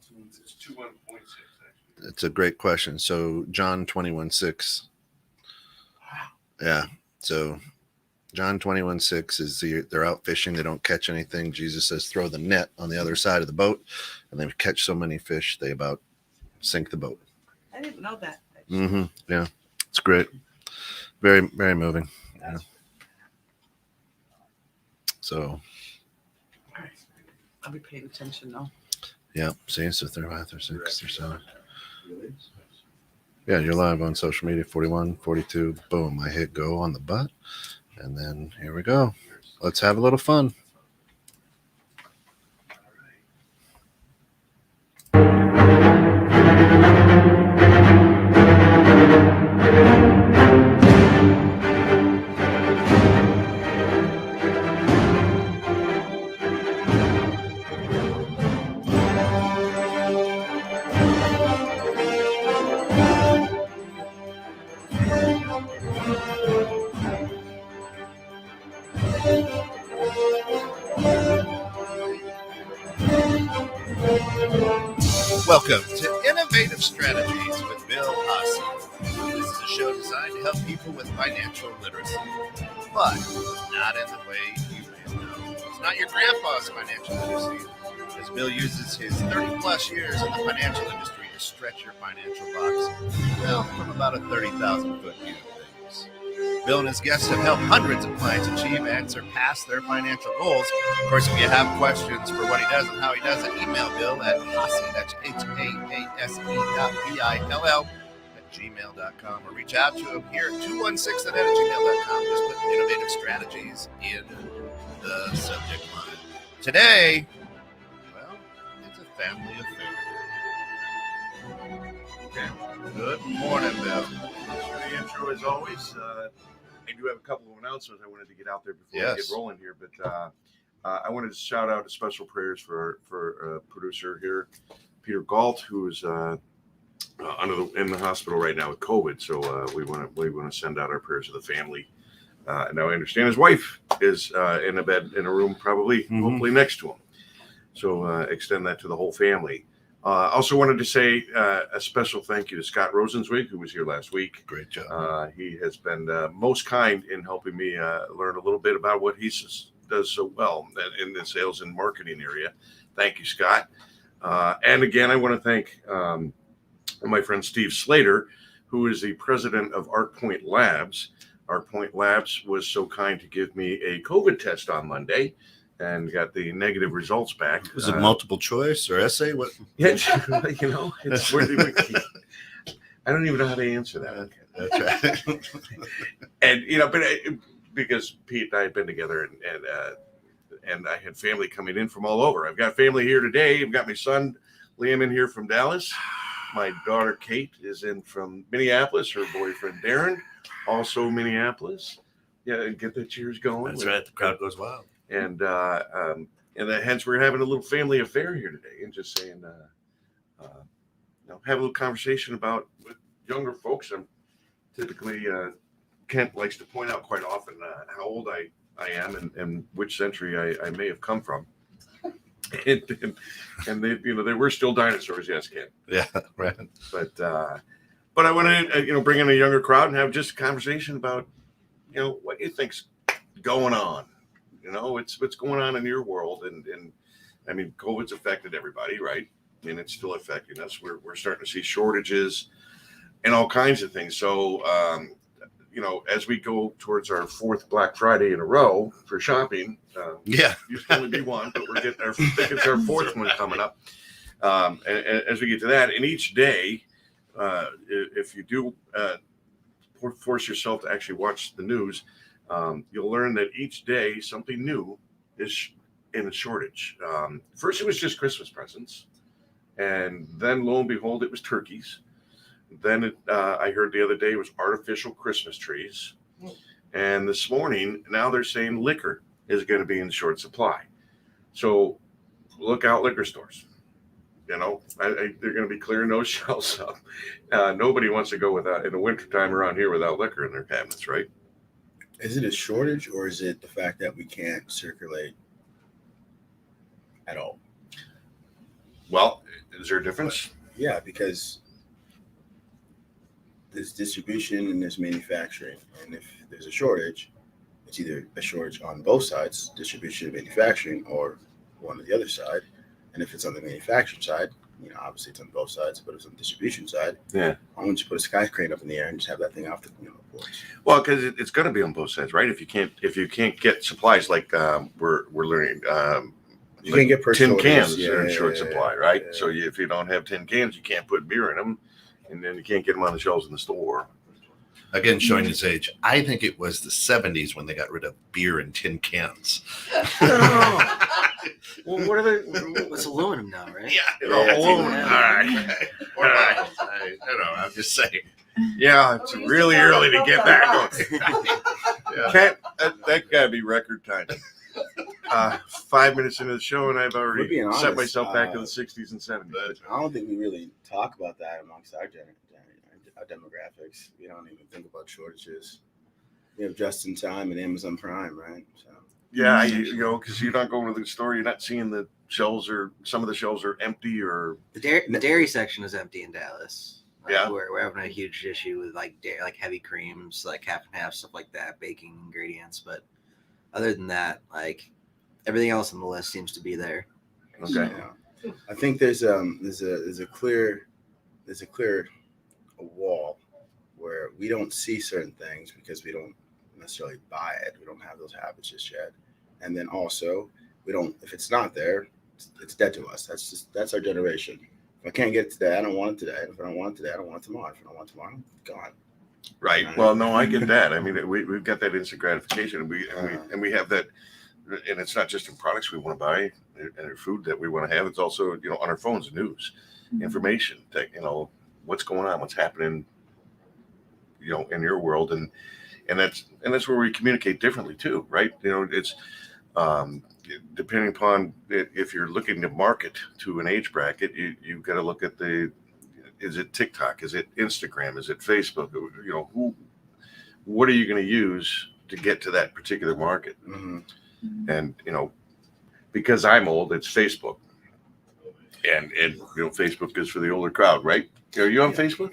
It's 21.6 actually. It's a great question. So John 21:6. Yeah. So John 21:6 is they're out fishing. They don't catch anything. Jesus says, throw the net on the other side of the boat, and they catch so many fish they about sink the boat. I didn't know that. Mm-hmm. Yeah, it's great. Very, very moving. Yeah. So I'll be paying attention though. yeah, see, so they're 5 or 6 or 7. Yeah, you're live on social media. 41, 42. Boom! I hit go on the butt, and then here we go. Let's have a little fun. Welcome to Innovative Strategies with Bill Hussey. This is a show designed to help people with financial literacy, but not in the way you may know. It's not your grandpa's financial literacy, as Bill uses his 30-plus years in the financial industry to stretch your financial box, well, from about a 30,000-foot view of things. Bill and his guests have helped hundreds of clients achieve and surpass their financial goals. Of course, if you have questions for what he does and how he does it, email Bill at Haase, that's HAASE.BILL @gmail.com, or reach out to him here at 216net@gmail.com. Just put innovative strategies in the subject line. Today, well, it's a family affair. Good morning, Bill. The intro, as always. I do have a couple of announcements I wanted to get out there before we get rolling here, but I wanted to shout out a special prayers for producer here, Peter Galt, who is in the hospital right now with COVID. So we want to send out our prayers to the family. Now I understand his wife is in a bed in a room, hopefully next to him. So extend that to the whole family. Also wanted to say a special thank you to Scott Rosenzweig, who was here last week. Great job. He has been most kind in helping me learn a little bit about what he does so well in the sales and marketing area. Thank you, Scott. And again, I want to thank my friend Steve Slater, who is the president of ArtPoint Labs. ArtPoint Labs was so kind to give me a COVID test on Monday, and got the negative results back. Was it multiple choice or essay? What? Yeah, it's I don't even know how to answer that. Okay, that's right. And but because Pete and I had been together, and I had family coming in from all over. I've got family here today. I've got my son Liam in here from Dallas. My daughter Kate is in from Minneapolis. Her boyfriend Darren, also Minneapolis. Yeah, get the cheers going. That's right. The crowd goes wild. And hence we're having a little family affair here today, and just saying, have a little conversation about with younger folks. I'm typically Kent likes to point out quite often how old I am and which century I may have come from. And they they were still dinosaurs, yes, Kent. Yeah, right. But I want to bring in a younger crowd and have just a conversation about what you think's going on. It's what's going on in your world, and I mean, COVID's affected everybody, right? I mean, it's still affecting us. We're starting to see shortages and all kinds of things. So, as we go towards our 4th Black Friday in a row for shopping, used to only be one, but we're getting our 4th one coming up. And as we get to that, and each day, if you do force yourself to actually watch the news, you'll learn that each day something new is in a shortage. First, it was just Christmas presents, and then lo and behold, it was turkeys. Then I heard the other day it was artificial Christmas trees, and this morning now they're saying liquor is going to be in short supply. So look out, liquor stores. They're going to be clearing those shelves up. Nobody wants to go without in the wintertime around here without liquor in their cabinets, right? Is it a shortage, or is it the fact that we can't circulate at all? Well, Is there a difference? Yeah, because there's distribution and there's manufacturing, and if there's a shortage, it's either a shortage on both sides, distribution and manufacturing, or one or the other side. And if it's on the manufacturing side, obviously it's on both sides, but if it's on the distribution side, Yeah. why don't you put a sky crane up in the air and just have that thing off the porch? Well, because it's going to be on both sides, right? If you can't get supplies like we're learning, You can't get purchase tin orders. cans Yeah, are in short yeah, supply, right? yeah. So if you don't have tin cans, you can't put beer in them, and then you can't get them on the shelves in the store. Again, showing his age. I think it was the 70s when they got rid of beer in tin cans. Well, what are they? It's aluminum now, right? Yeah, Yeah, aluminum. yeah. All right. Or vinyl. I don't know. I'm just saying. Yeah, it's really early to get that going. Yeah. Can't that gotta be record time. 5 minutes into the show, and I've We're already being set honest, myself back to the 60s and 70s. I don't think we really talk about that amongst our demographics. We don't even think about shortages. We have just in time and Amazon Prime, right? So Yeah, because you're not going to the store, you're not seeing the shelves, or some of the shelves are empty, or The dairy section is empty in Dallas. Yeah. We're having a huge issue with like dairy, like heavy creams, like half and half, stuff like that, baking ingredients. But other than that, like everything else on the list seems to be there. okay. yeah. I think there's a clear wall where we don't see certain things because we don't necessarily buy it. We don't have those habits just yet. And then also we don't, if it's not there, it's dead to us. That's our generation. If I can't get it today, I don't want it today. If I don't want it today, I don't want it tomorrow. If I don't want it tomorrow, gone. Right. Well, no, I get that. I mean, we've got that instant gratification, and we have that, and it's not just in products we want to buy and food that we want to have. It's also on our phones, news, information, that what's going on, what's happening, in your world, and that's where we communicate differently too, right? It's depending upon if you're looking to market to an age bracket, you've got to look at is it TikTok? Is it Instagram? Is it Facebook? What are you going to use to get to that particular market? Mm-hmm. And, because I'm old, it's Facebook. And Facebook is for the older crowd, right? Are you on Facebook?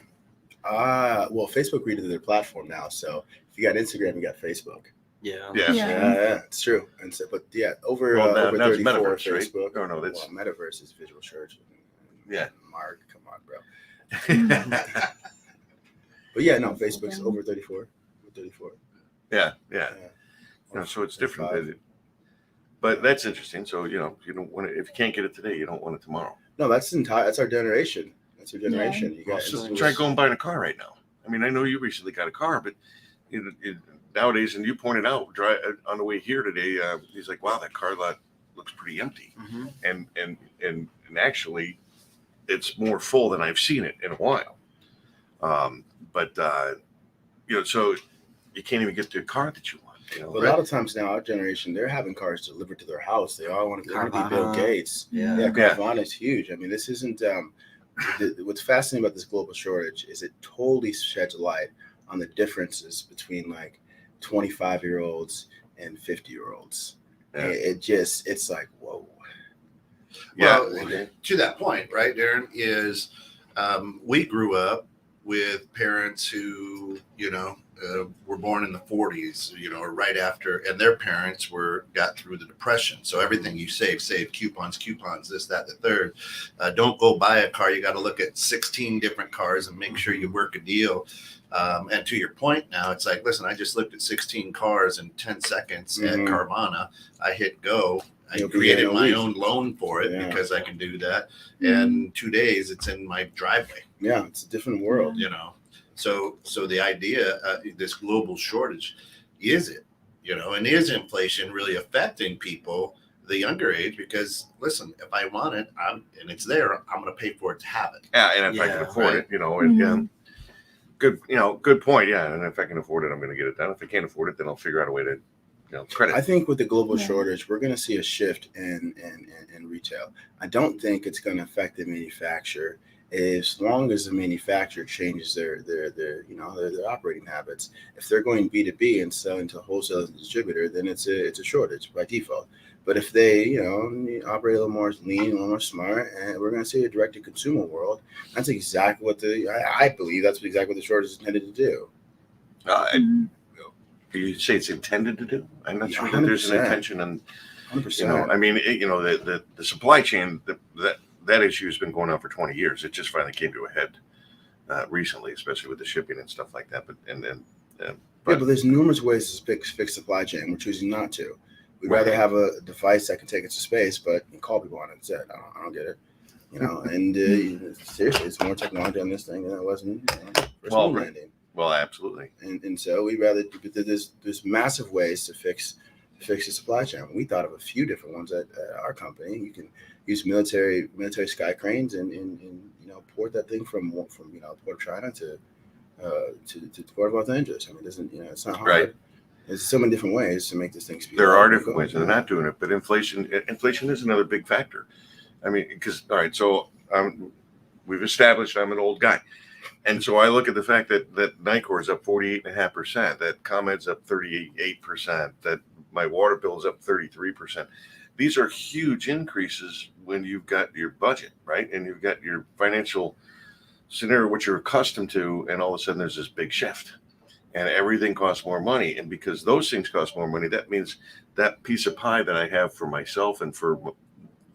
Well, Facebook redid their platform now. So if you got Instagram, you got Facebook. Yeah. Yes. Yeah, it's true. And so, but yeah, over Well, over now it's 34 Metaverse, right? Facebook. Oh, no, that's Well, Metaverse is Visual Church. Yeah. Mark, come on, bro. But yeah, no, Facebook's over 34. Over 34. yeah. Yeah. So it's different. 35. But that's interesting. So, you don't want it, if you can't get it today, you don't want it tomorrow. No, that's our generation. That's our generation. You guys So try going buying a car right now. I mean, I know you recently got a car, but nowadays, and you pointed out on the way here today, he's like, wow, that car lot looks pretty empty. Mm-hmm. And actually it's more full than I've seen it in a while. So you can't even get the car that you want. But a lot of times now, our generation, they're having cars delivered to their house. They all want to be Bill Carvana. Gates. Yeah. Yeah, Carvana is huge. I mean, this isn't. What's fascinating about this global shortage is it totally sheds light on the differences between like 25-year-olds and 50-year-olds. Yeah. It's like, whoa. Well, okay. to that point, right, Darren, is we grew up with parents who, were born in the 40s, or right after, and their parents got through the Depression. So everything you save, coupons, this, that, the third. Don't go buy a car. You got to look at 16 different cars and make sure you work a deal. And to your point now, it's like, listen, I just looked at 16 cars in 10 seconds at Carvana. I hit go. I created my own loan for it because I can do that. And 2 days, it's in my driveway. Yeah, it's a different world. So the idea, this global shortage, is it, and is inflation really affecting people the younger age? Because listen, if I want it, and it's there, I'm going to pay for it to have it. Yeah, and if I can afford it, and good point. Yeah, and if I can afford it, I'm going to get it done. If I can't afford it, then I'll figure out a way to credit. I think with the global Yeah. shortage, we're going to see a shift in retail. I don't think it's going to affect the manufacturer as long as the manufacturer changes their operating habits. If they're going B2B and selling to wholesalers and distributor, then it's a shortage by default. But if they operate a little more lean, a little more smart, and we're going to see a direct to consumer world, that's exactly what I believe that's exactly what the shortage is intended to do. Mhm. You say it's intended to do? I'm not Yeah, sure that there's an 100%. intention, and 100%. I mean, the supply chain, that issue has been going on for 20 years. It just finally came to a head recently, especially with the shipping and stuff like that. But there's numerous ways to fix supply chain. We're choosing not to. We'd Right. rather have a device that can take us to space, but you can call people on it. That's it. I don't get it. And seriously, it's more technology on this thing than it was in first Well, moon right. landing. well, absolutely. And so we'd rather. But there's massive ways to fix the supply chain. We thought of a few different ones at our company. You can use military sky cranes and port that thing from Port of China to the Port of Los Angeles. I mean, it's not hard. Right. There's so many different ways to make this thing speed. There up are and different go. ways, and they're not doing it. But inflation is another big factor. I mean, because all right, so we've established I'm an old guy, and so I look at the fact that Nicor is up 48.5%, that ComEd's up 38%, that my water bill is up 33%. These are huge increases when you've got your budget right, and you've got your financial scenario which you're accustomed to, and all of a sudden there's this big shift. And everything costs more money. And because those things cost more money, that means that piece of pie that I have for myself and for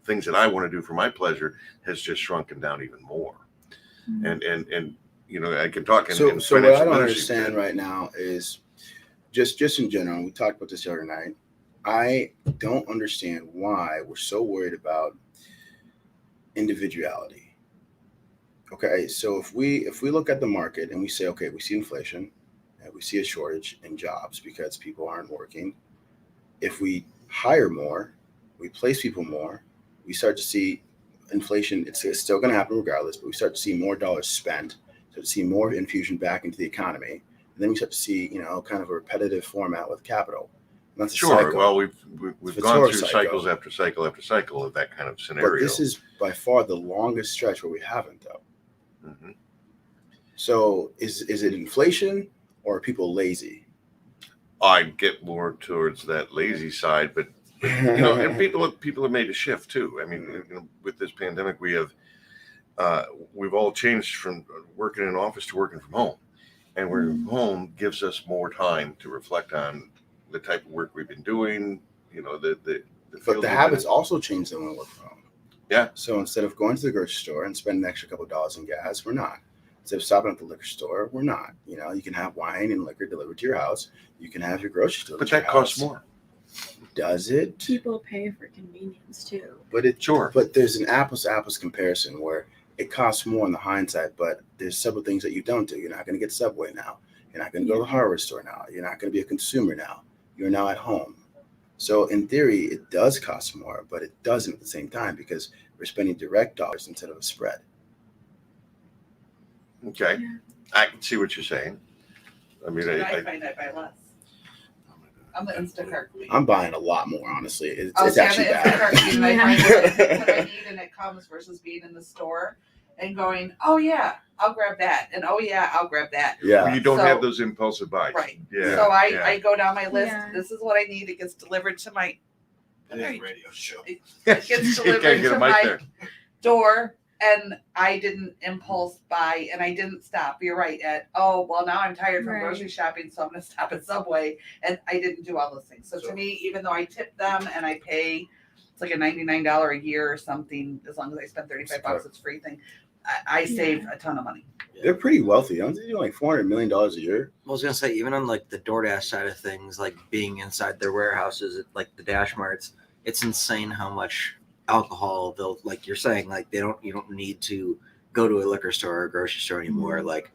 things that I want to do for my pleasure has just shrunken down even more. Mhm. And I can talk in So what financial I don't literacy, understand right now is just in general. We talked about this the other night. I don't understand why we're so worried about individuality. Okay, so if we look at the market and we say, okay, we see inflation, and we see a shortage in jobs because people aren't working. If we hire more, we place people more, we start to see inflation. It's still going to happen regardless, but we start to see more dollars spent, start to see more infusion back into the economy, and then we start to see kind of a repetitive format with capital. And that's a sure. cycle. Well, we've It's a gone through cycle. cycles after cycle after cycle of that kind of scenario. But this is by far the longest stretch where we haven't, though. Mhm. So is it inflation or are people lazy? I get more towards that lazy side, but and people have made a shift too. I mean, with this pandemic, we've all changed from working in an office to working from home, and working from home gives us more time to reflect on the type of work we've been doing. The But field the we've habits been also change them when we work from home. Yeah. So instead of going to the grocery store and spending an extra couple of dollars in gas, we're not. Instead of stopping at the liquor store, we're not. You can have wine and liquor delivered to your house. You can have your grocery store. in. But that costs more. Does it? People pay for convenience too. Sure. But there's an apples to apples comparison where it costs more in the hindsight, but there's several things that you don't do. You're not going to get Subway now. You're not going to go to the hardware store now. You're not going to be a consumer now. You're now at home. So in theory, it does cost more, but it doesn't at the same time because we're spending direct dollars instead of a spread. Okay. Yeah. I can see what you're saying. I mean, I find I buy less. I'm the Instacart queen. I'm buying a lot more, honestly. It's I'm actually the Instacart bad. queen, and I find what I need and it comes versus being in the store and going, oh yeah, I'll grab that, and oh yeah, I'll grab that. Yeah. you don't So- have those impulsive buys. Right. Yeah. So yeah. I go down my list. Yeah. This is what I need. It gets delivered to my It is a radio show. it gets You can't delivered get to a mic my there. door, and I didn't impulse buy, and I didn't stop. You're right, Ed. Oh well, now I'm tired from Right. grocery shopping, so I'm gonna stop at Subway, and I didn't do all those things. So to me, even though I tip them and I pay, it's like a $99 a year or something. As long as I spend $35, it's free thing. I save a ton of money. They're pretty wealthy. Don't they do like $400 million a year? I was gonna say, even on like the DoorDash side of things, like being inside their warehouses, like the Dash Marts, it's insane how much alcohol they'll, like you're saying, like you don't need to go to a liquor store or a grocery store anymore. Like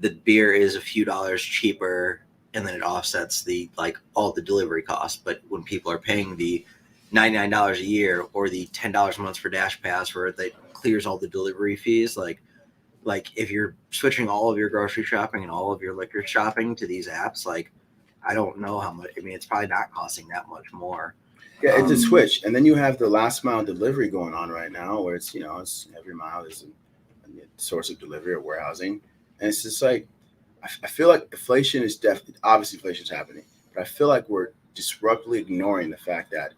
the beer is a few dollars cheaper, and then it offsets the all the delivery costs. But when people are paying the $99 a year or the $10 a month for Dash Pass, where that clears all the delivery fees, like if you're switching all of your grocery shopping and all of your liquor shopping to these apps, like I don't know how much. I mean, it's probably not costing that much more. Yeah, it's a switch, and then you have the last mile delivery going on right now, where it's it's every mile is a source of delivery or warehousing, and it's just like I feel like inflation is obviously inflation's happening, but I feel like we're disruptively ignoring the fact that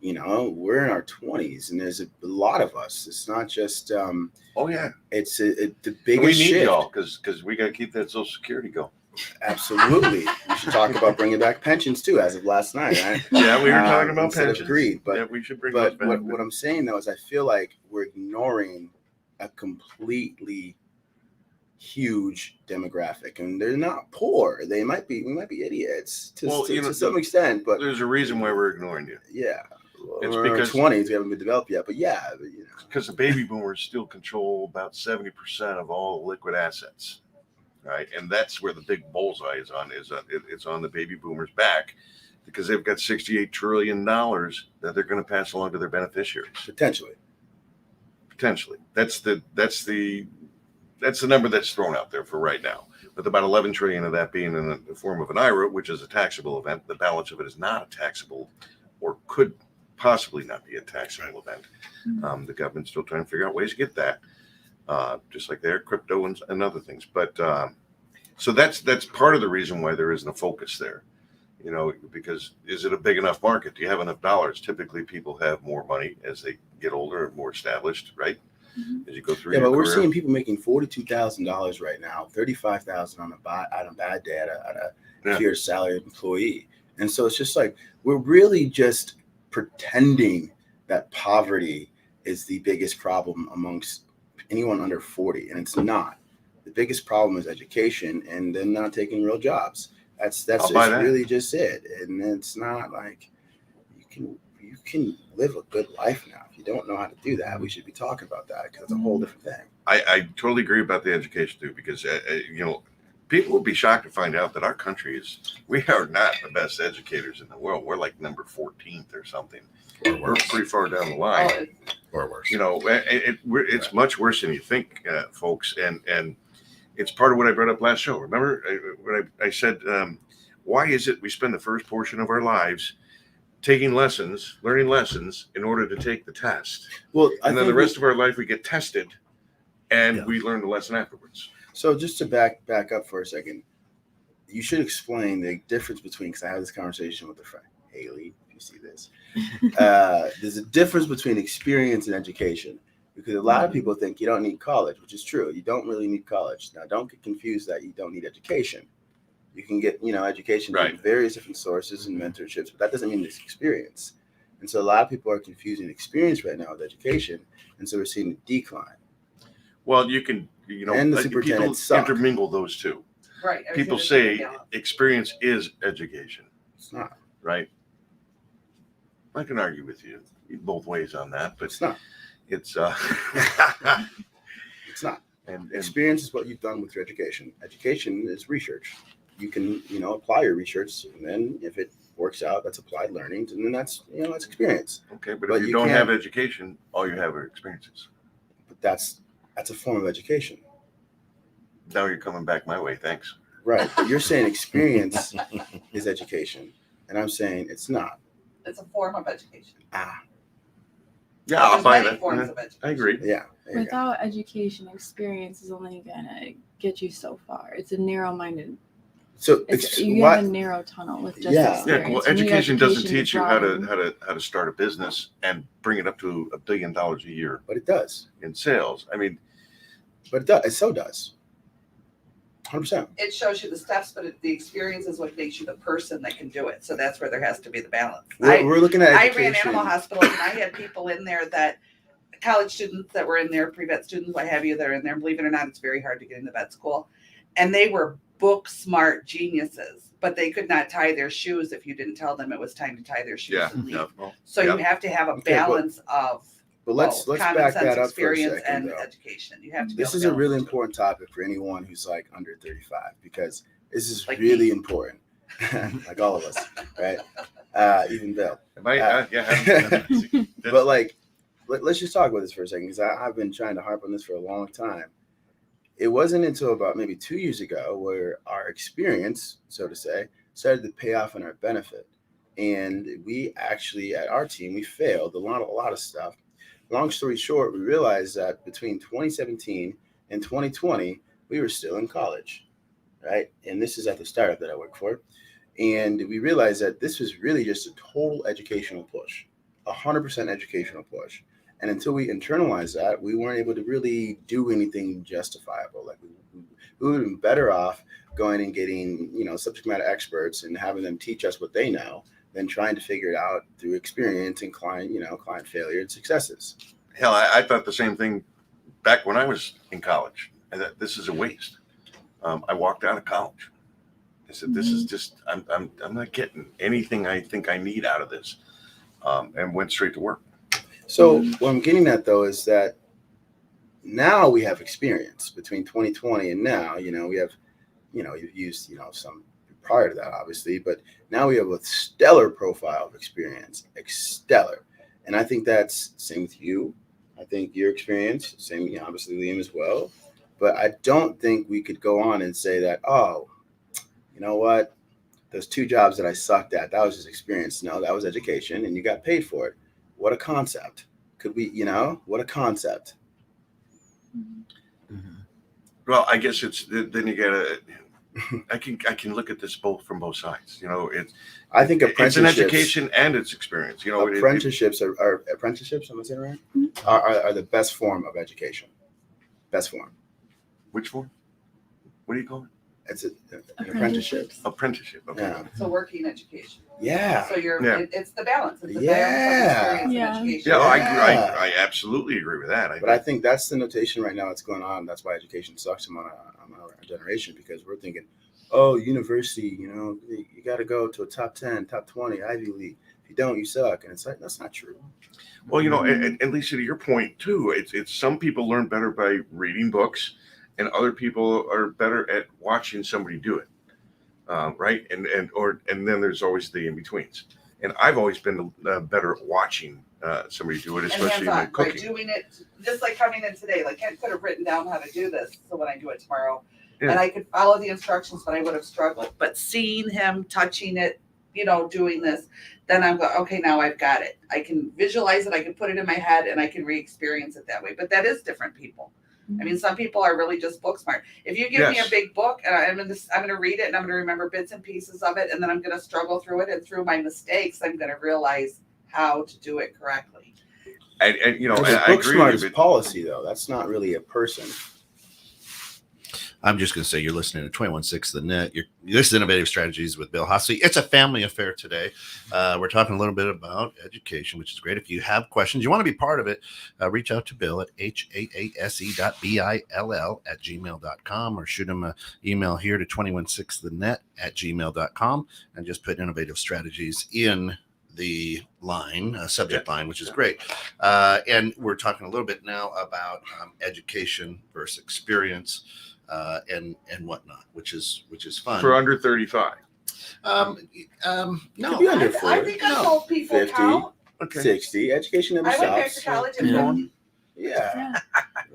we're in our 20s, and there's a lot of us. It's not just Oh yeah, it's the we biggest need shift. y'all because we got to keep that Social Security going. Absolutely, we should talk about bringing back pensions too, as of last night, right? Yeah, we were talking about Instead of pensions. greed, but yeah, we should bring But those back. what I'm saying though is I feel like we're ignoring a completely huge demographic, and they're not poor. We might be idiots to some extent, but There's a reason why we're ignoring you. yeah, It's we're in our because- 20s. We haven't been developed yet, but yeah, Because the baby boomers still control about 70% of all liquid assets, right? And that's where the big bullseye is on. It's on the baby boomers' back because they've got $68 trillion that they're going to pass along to their beneficiaries. potentially. That's the number that's thrown out there for right now. With about 11 trillion of that being in the form of an IRA, which is a taxable event, the balance of it is not a taxable, or could possibly not be a taxable event. The government's still trying to figure out ways to get that, just like their crypto and other things. But so that's part of the reason why there isn't a focus there. Because is it a big enough market? Do you have enough dollars? Typically, people have more money as they get older and more established, right? As you go through Yeah, your but we're career. seeing people making $42,000 right now, $35,000 on a bad day at a Yeah. pure salaried employee, and so it's just like we're really just pretending that poverty is the biggest problem amongst anyone under 40, and it's not. The biggest problem is education, and them not taking real jobs. That's I'll buy that. really just it, and it's not like you can live a good life now. If you don't know how to do that, we should be talking about that because it's a whole different thing. I totally agree about the education too, because people will be shocked to find out that our country we are not the best educators in the world. We're like number 14th or something. We're pretty far down the line. Or worse. It's much worse than you think, folks, and it's part of what I brought up last show. Remember when I said, why is it we spend the first portion of our lives taking lessons, learning lessons in order to take the test, Well, and then the rest of our life we get tested, and we learn the lesson afterwards. So just to back up for a second, you should explain the difference between, because I had this conversation with a friend, Haley, if you see this. There's a difference between experience and education, because a lot of people think you don't need college, which is true. You don't really need college. Now, don't get confused that you don't need education. You can get, education Right. from various different sources and mentorships, but that doesn't mean it's experience. And so a lot of people are confusing experience right now with education, and so we're seeing a decline. Well, you can, And the people superintendents suck. intermingle those two. Right. People everything say is balance. experience is education, It's not. right? I can argue with you both ways on that, but It's not. it's It's not. and Experience is what you've done with your education. Education is research. You can, apply your research, and then if it works out, that's applied learning, and then that's experience. okay, but But if you you don't can't- have education, all you have are experiences. But that's a form of education, Now you're coming back my way. Thanks. right? But you're saying experience is education, and I'm saying it's not. It's a form of education. Yeah, I'll There's buy many that. forms Mhm. of education. I agree. Yeah. There you go. Without education, experience is only gonna get you so far. It's a narrow-minded. So You have a narrow tunnel with just Yeah. experience. Yeah, well, You need education doesn't education to teach you how broaden. to start a business and bring it up to $1 billion a year but it does. in sales. I mean, But it does. It so does. 100%. It shows you the steps, but the experience is what makes you the person that can do it. So that's where there has to be the balance. We're looking at I education. ran animal hospitals, and I had people in there that college students that were in there, pre-vet students, what have you, that are in there. Believe it or not, it's very hard to get into vet school. And they were book smart geniuses, but they could not tie their shoes if you didn't tell them it was time to tie their shoes yeah. and leave. No, well, So yeah. you have to have a Okay, but balance of But let's both common back sense, that up for a experience, second, and though. education. You have to. Be This able is to a really balance it. important topic for anyone who's like under 35, because this is Like really me. important. Like all of us, right? Even Bill. Am I? Yeah. But like, let's just talk about this for a second, because I've been trying to harp on this for a long time. It wasn't until about maybe 2 years ago where our experience, so to say, started to pay off in our benefit. And we actually, at our team, we failed a lot of stuff. Long story short, we realized that between 2017 and 2020, we were still in college, right? And this is at the startup that I work for. And we realized that this was really just a total educational push, 100% educational push. And until we internalized that, we weren't able to really do anything justifiable. Like we would have been better off going and getting, subject matter experts and having them teach us what they know than trying to figure it out through experience and client failure and successes. Hell, I thought the same thing back when I was in college. And that this is a waste. I walked out of college. I said, "This is just I'm not getting anything I think I need out of this," and went straight to work. So what I'm getting at though is that now we have experience between 2020 and now. We have, you've used some prior to that obviously, but now we have a stellar profile of experience, stellar. And I think that's same with you. I think your experience, same, obviously Liam as well. But I don't think we could go on and say that, oh, you know what? Those 2 jobs that I sucked at, that was just experience. No, that was education and you got paid for it. What a concept. Could we, what a concept. Mhm. Well, I guess it's then you gotta. I can look at this from both sides. I think It's an apprenticeships, education and it's experience. apprenticeships are apprenticeships, am I saying right? Are the best form of education. Best form. Which one? What do you call it? It's an apprenticeship. Apprenticeship. Okay. Yeah. So working education. Yeah. So Yeah. it's the balance. It's the Yeah. balance of experience Yeah. and education. Yeah, I Yeah. I absolutely agree with that. But I think that's the notation right now that's going on. That's why education sucks among our generation, because we're thinking, oh, university, you got to go to a top 10, top 20, Ivy League. If you don't, you suck. And it's like, that's not true. Well, and Lisa, to your point too, it's some people learn better by reading books, and other people are better at watching somebody do it, right? And then there's always the in betweens. And I've always been better at watching somebody do it, And especially in my hands-on, by cooking. doing it, just like coming in today, like I could have written down how to do this, so when I do it tomorrow, Yeah. and I could follow the instructions, but I would have struggled. But seeing him touching it, doing this, then I'm going, okay, now I've got it. I can visualize it, I can put it in my head, and I can re-experience it that way. But that is different people. I mean, some people are really just book smart. If you give me a Yes. big book and I'm going to read it and I'm going to remember bits and pieces of it, and then I'm going to struggle through it, and through my mistakes, I'm going to realize how to do it correctly. And But I book agree smart with is you. policy, though. That's not really a person. I'm just going to say you're listening to 216 The Net. This is Innovative Strategies with Bill Hussey. It's a family affair today. We're talking a little bit about education, which is great. If you have questions, you want to be part of it, reach out to Bill at haase.bill@gmail.com or shoot him an email here to 216thenet@gmail.com and just put Innovative Strategies in the subject line, which is great. And we're talking a little bit now about education versus experience. And whatnot, which is fun. For under 35. No, Could be under I 40. think I told people 50. count. Okay. 60. Education never I went back to stops. college at Yeah. 50. Yeah.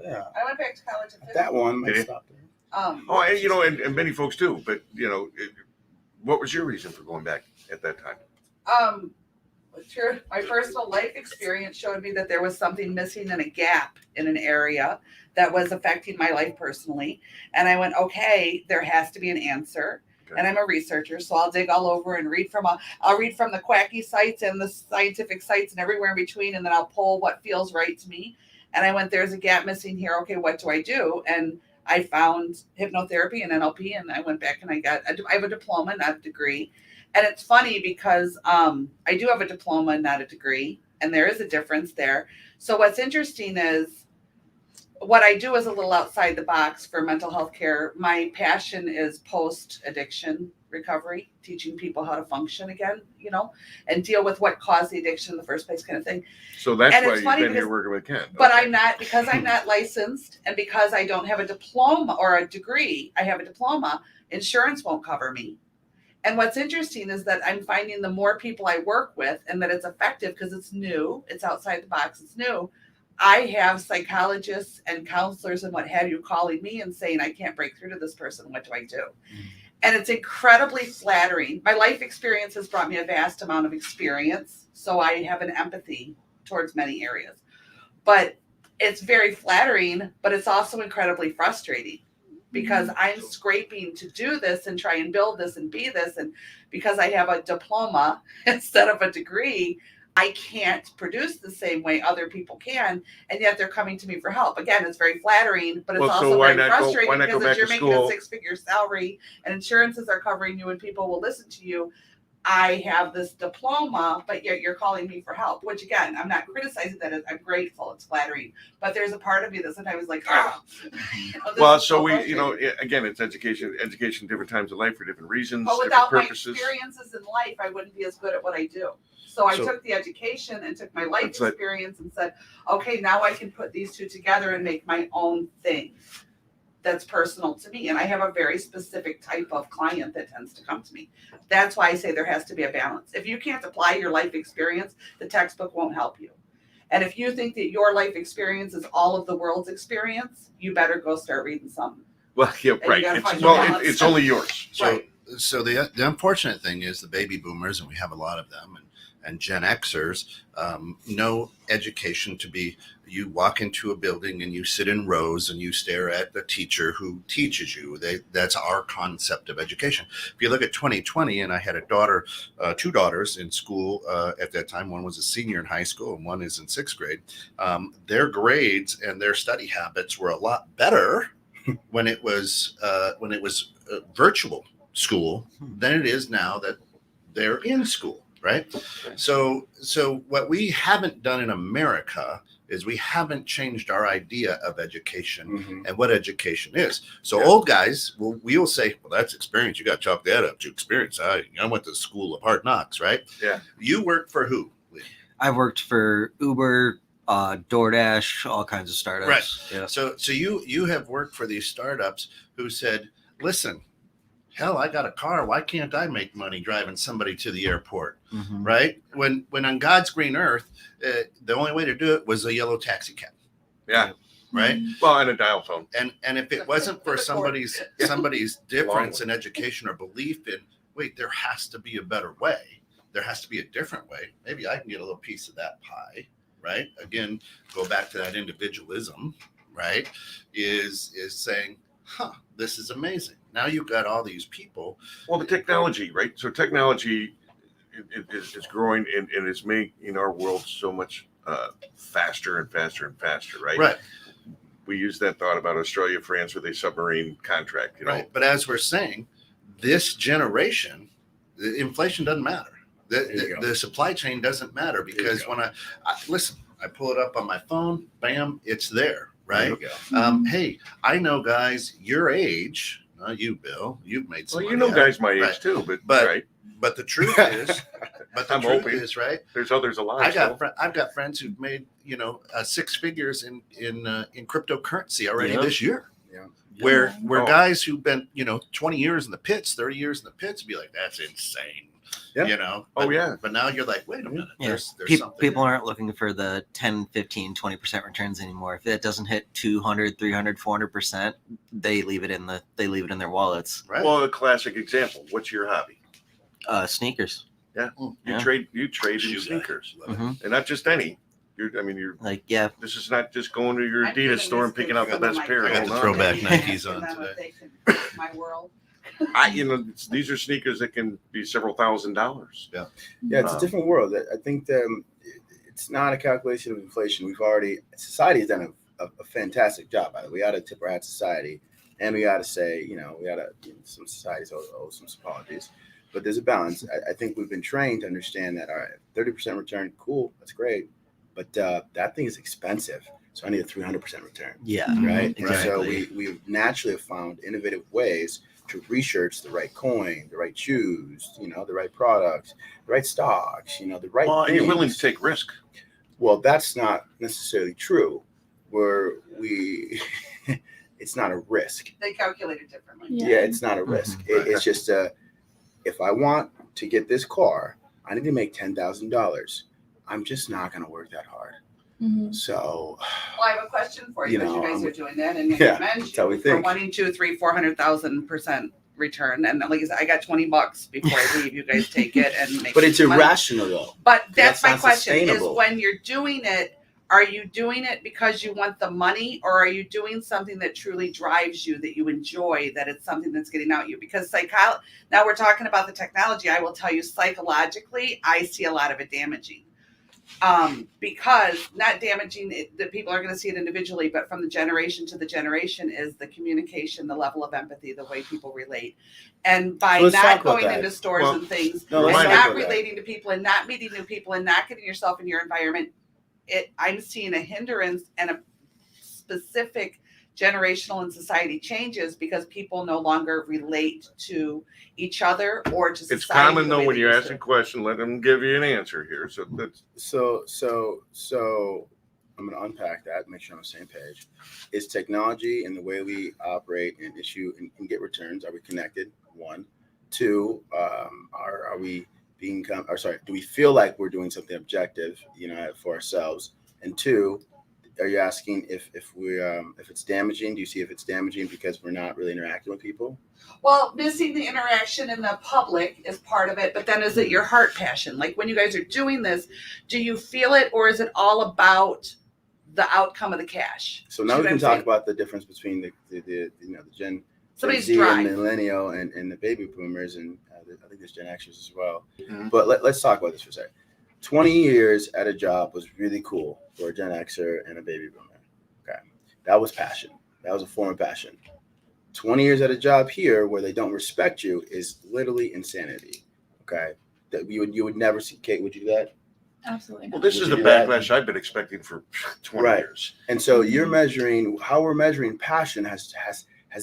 Yeah. I went back to college at 50. That one might Yeah. stop there. Oh, and many folks do. But what was your reason for going back at that time? My personal life experience showed me that there was something missing and a gap in an area that was affecting my life personally. And I went, okay, there has to be an answer. Okay. And I'm a researcher, so I'll dig all over and I'll read from the quacky sites and the scientific sites and everywhere in between, and then I'll pull what feels right to me. And I went, there's a gap missing here. Okay, what do I do? And I found hypnotherapy and NLP, and I went back and I have a diploma, not a degree. And it's funny because I do have a diploma, not a degree, and there is a difference there. So what's interesting is what I do is a little outside the box for mental health care. My passion is post-addiction recovery, teaching people how to function again, and deal with what caused the addiction in the first place, kind of thing. So that's And why it's you've funny been here because- working with Ken. But Okay. I'm not, because I'm not licensed, and because I don't have a diploma or a degree, I have a diploma, insurance won't cover me. And what's interesting is that I'm finding the more people I work with, and that it's effective because it's new, it's outside the box, it's new. I have psychologists and counselors and what have you calling me and saying, I can't break through to this person. What do I do? And it's incredibly flattering. My life experience has brought me a vast amount of experience, so I have an empathy towards many areas. But it's very flattering, but it's also incredibly frustrating because I'm scraping to do this and try and build this and be this. And because I have a diploma instead of a degree, I can't produce the same way other people can, and yet they're coming to me for help. Again, it's very flattering, but it's Well, so also why very not go- frustrating why not go because back if you're to making school? a 6-figure salary and insurances are covering you and people will listen to you. I have this diploma, but yet you're calling me for help, which again, I'm not criticizing that. I'm grateful. It's flattering, but there's a part of me that sometimes is like, ah. Well, so we, again, it's education, different times of life for different reasons, But different without my purposes. experiences in life, I wouldn't be as good at what I do. So I So- took the education and took my life That's like- experience and said, okay, now I can put these two together and make my own thing that's personal to me. And I have a very specific type of client that tends to come to me. That's why I say there has to be a balance. If you can't apply your life experience, the textbook won't help you. And if you think that your life experience is all of the world's experience, you better go start reading something. Well, yeah, you right. gotta It's, find the well, balance. it's only yours. So, Right. so the unfortunate thing is the baby boomers, and we have a lot of them, and Gen Xers, no education to be. You walk into a building and you sit in rows and you stare at the teacher who teaches you. That's our concept of education. If you look at 2020, and I had a daughter, two daughters in school at that time. One was a senior in high school and one is in 6th grade. Their grades and their study habits were a lot better when it was virtual school than it is now that they're in school, right? So what we haven't done in America is we haven't changed our idea of education Mhm. and what education is. So Yeah. old guys we'll say, well, that's experience. You got to chalk that up to experience. I went to the school of hard knocks, right? Yeah. You work for who? I've worked for Uber, DoorDash, all kinds of startups. Right. Yeah. So you have worked for these startups who said, listen, hell, I got a car. Why can't I make money driving somebody to the airport? Mhm. Right? When on God's green earth, the only way to do it was a yellow taxi cab. Yeah. Right? Well, and a dial tone. And if it wasn't for somebody's difference in education or belief in, wait, there has to be a better way. There has to be a different way. Maybe I can get a little piece of that pie. Right? Again, go back to that individualism. Right? Is saying, this is amazing. Now you've got all these people. Well, the technology, right? So technology is growing and it's making our world so much faster and faster and faster, right? Right. We use that thought about Australia, France with a submarine contract, you know. Right. But as we're saying, this generation, the inflation doesn't matter. There you go. The supply chain doesn't matter because go. when I listen, I pull it up on my phone, bam, it's there. Right. There you go. Hey, I know guys your age, not you, Bill. You've made some Well, you money know out- guys my age Right. too, but But- right. But the truth is, I'm hoping. right. There's others alive. I've got friends who've made 6 figures in cryptocurrency already Yeah. this year. Yeah. Where Oh. guys who've been 20 years in the pits, 30 years in the pits, be like, that's insane. Yeah. Oh, yeah. But now you're like, wait a minute. Yeah. There's something. People here. aren't looking for the 10, 15, 20% returns anymore. If it doesn't hit 200, 300, 400%, they leave it in their wallets. Right. Well, a classic example. What's your hobby? Sneakers. You Yeah. trade in Shoe guy. sneakers, Love it. hmm and not just any. You're. Like, yeah, This is not just going to your I'm Adidas giving store and these picking out kids the some of best my pair. I got Hold the on. throwback Maybe Nikes on and then today. they can take my world. These are sneakers that can be several $1,000s. Yeah, it's a different world. I think it's not a calculation of inflation. Society has done a fantastic job. By the way, we got to tip our hat to society, and we got to say, some societies owe some apologies. But there's a balance. I think we've been trained to understand that, all right, 30% return, cool, that's great. But that thing is expensive. So I need a 300% return, yeah, right? exactly. So we naturally have found innovative ways to research the right coin, the right shoes, the right products, the right stocks, the right Well, and you're willing to things. take risk. Well, that's not necessarily true. Where it's not a risk. They calculate it differently. Yeah, it's not a risk. Right. It's just if I want to get this car, I need to make $10,000. I'm just not going to work that hard. Mhm. So Well, I have a question for you. You As you know, guys I'm- are doing that, and you Yeah, mentioned that's how we for think. wanting 200, 300, 400,000% return. And like I said, I got $20 before I leave. You guys take it and make. But it's some money. irrational though. But That's that's my not question: is sustainable. when you're doing it, are you doing it because you want the money, or are you doing something that truly drives you, that you enjoy, that it's something that's getting out you? Because now we're talking about the technology. I will tell you, psychologically, I see a lot of it damaging. Because not damaging it, the people are going to see it individually, but from the generation to the generation is the communication, the level of empathy, the way people relate. And by So let's talk not about going that. into stores Well, and things, no, let's and talk not about that. relating to people and not meeting new people and not getting yourself in your environment, I'm seeing a hindrance and a specific generational and society changes because people no longer relate to each other or to society. It's common the though way when they you used ask to. a question, let them give you an answer here. So that's So I'm going to unpack that, make sure I'm on the same page. Is technology and the way we operate and issue and get returns, are we connected? One. Two, are we do we feel like we're doing something objective, for ourselves? And two, are you asking if it's damaging? Do you see if it's damaging because we're not really interacting with people? Well, missing the interaction in the public is part of it, but then is it your heart passion? Like when you guys are doing this, do you feel it, or is it all about the outcome of the cash? So now See we what can I'm talk saying? about the difference between the Gen Somebody's Z drive. and millennial and the baby boomers, and I think there's Gen Xers as well. Mhm. But let's talk about this for a second. 20 years at a job was really cool for a Gen Xer and a baby boomer. Okay, that was passion. That was a form of passion. 20 years at a job here where they don't respect you is literally insanity. Okay, that you would never see. Kate, would you do that? Absolutely well, not. this Would is you the do that? backlash I've been expecting for 20 Right. years. And so Mhm. you're measuring how we're measuring passion has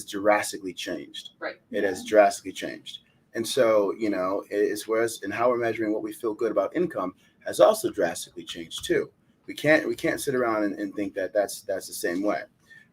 drastically changed. Right. It has drastically changed. And so, it's whereas and how we're measuring what we feel good about income has also drastically changed too. We can't sit around and think that that's the same way.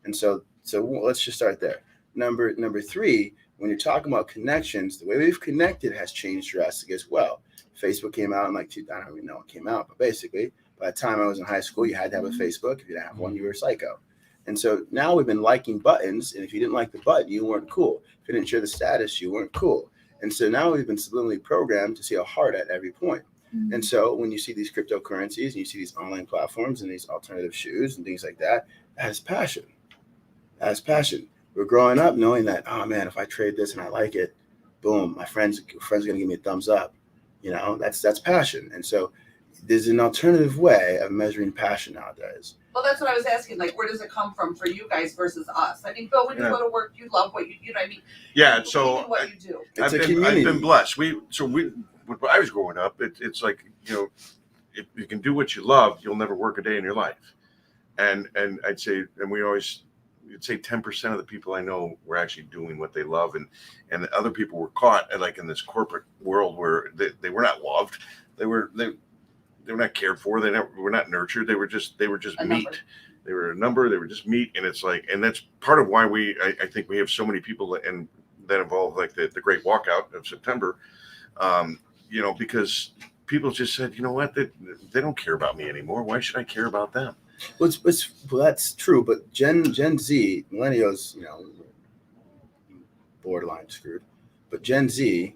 And so let's just start there. Number three, when you're talking about connections, the way we've connected has changed drastically as well. Facebook came out in I don't even know when it came out, but basically by the time I was in high school, you had to have a Facebook. If you didn't have one, you were a psycho. And so now we've been liking buttons, and if you didn't like the button, you weren't cool. If you didn't share the status, you weren't cool. And so now we've been subliminally programmed to see a heart at every point. Mhm. And so when you see these cryptocurrencies and you see these online platforms and these alternative shoes and things like that, that is passion. That is passion. We're growing up knowing that, oh man, if I trade this and I like it, boom, my friend's gonna give me a thumbs up. That's passion. And so there's an alternative way of measuring passion nowadays. Well, that's what I was asking. Like, where does it come from for you guys versus us? I mean, Bill, when you Yeah. go to work, you love what you know what I mean? Yeah. You So believe in what you do. It's I've a been, community. I've been blessed. When I was growing up, it's like, if you can do what you love, you'll never work a day in your life. And I'd say, and you'd say 10% of the people I know were actually doing what they love, and the other people were caught like in this corporate world where they were not loved. They were not cared for. They were not nurtured. They were just A meat. number. They were a number. They were just meat. And it's like, and that's part of why I think we have so many people and that involve like the Great Walkout of September, because people just said, you know what, they don't care about me anymore. Why should I care about them? Well, that's true, but Gen Z, millennials, borderline screwed. But Gen Z,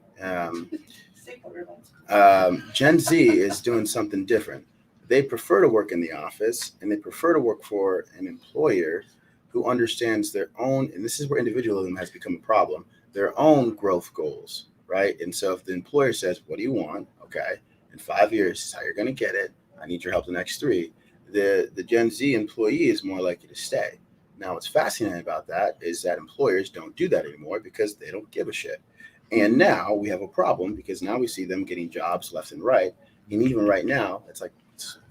Gen Z is doing something different. They prefer to work in the office, and they prefer to work for an employer who understands their own, and this is where individualism has become a problem, their own growth goals, right? And so if the employer says, what do you want? Okay, in 5 years, this is how you're going to get it. I need your help the next 3. The Gen Z employee is more likely to stay. Now, what's fascinating about that is that employers don't do that anymore because they don't give a shit. And now we have a problem because now we see them getting jobs left and right. And even right now,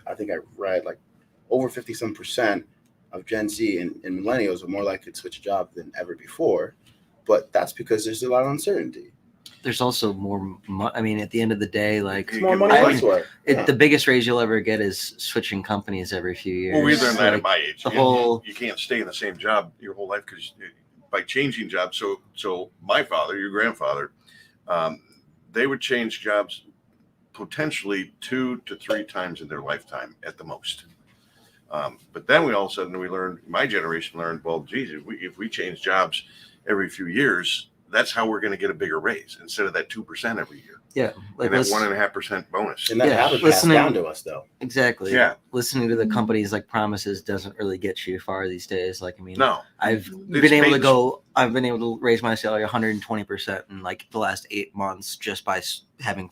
I think I read like over 50% of Gen Z and millennials are more likely to switch a job than ever before. But that's because there's a lot of uncertainty. There's also more. I mean, at the end of the day, like It's more money I mean, elsewhere. the biggest raise you'll ever get is switching companies every few years. Well, we learned that at Like, my age. the whole- You can't stay in the same job your whole life because by changing jobs. So my father, your grandfather, they would change jobs potentially 2 to 3 times in their lifetime at the most. But then we all of a sudden my generation learned, well, geez, if we change jobs every few years, that's how we're going to get a bigger raise instead of that 2% every year. Yeah, like And that let's- 1.5% bonus. And that Yeah, habit passed listening- down to us, though. exactly. Yeah. Listening to the companies like promises doesn't really get you far these days. Like, I mean, No, I've It's been able to bait. go. I've been able to raise my salary 120% in like the last 8 months just by having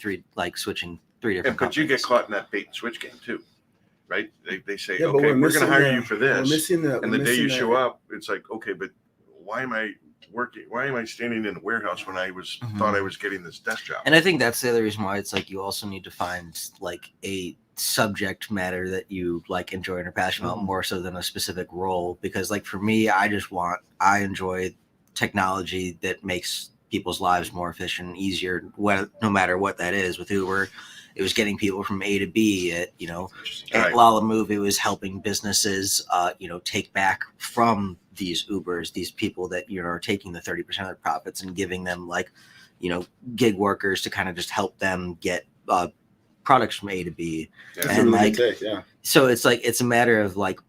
switching 3 different. but you get companies. caught in that bait and switch game too, right? They say, Yeah, but okay, we're going missing to hire the- you for We're this, missing the. and we're the day you missing show up, it's like, okay, but why am I working? Why am I standing in the warehouse when I was Mhm. thought I was getting this desk job? And I think that's the other reason why it's like you also need to find like a subject matter that you like enjoy and are passionate about more so than a specific role. Because like for me, I enjoy technology that makes people's lives more efficient and easier, no matter what that is. With Uber, it was getting people from A to B. At Right. at Lala Move, it was helping businesses take back from these Ubers, these people that are taking the 30% of their profits and giving them gig workers to kind of just help them get products from A to B. Yeah. That's and, a really like, good take, yeah. So it's like it's a matter of like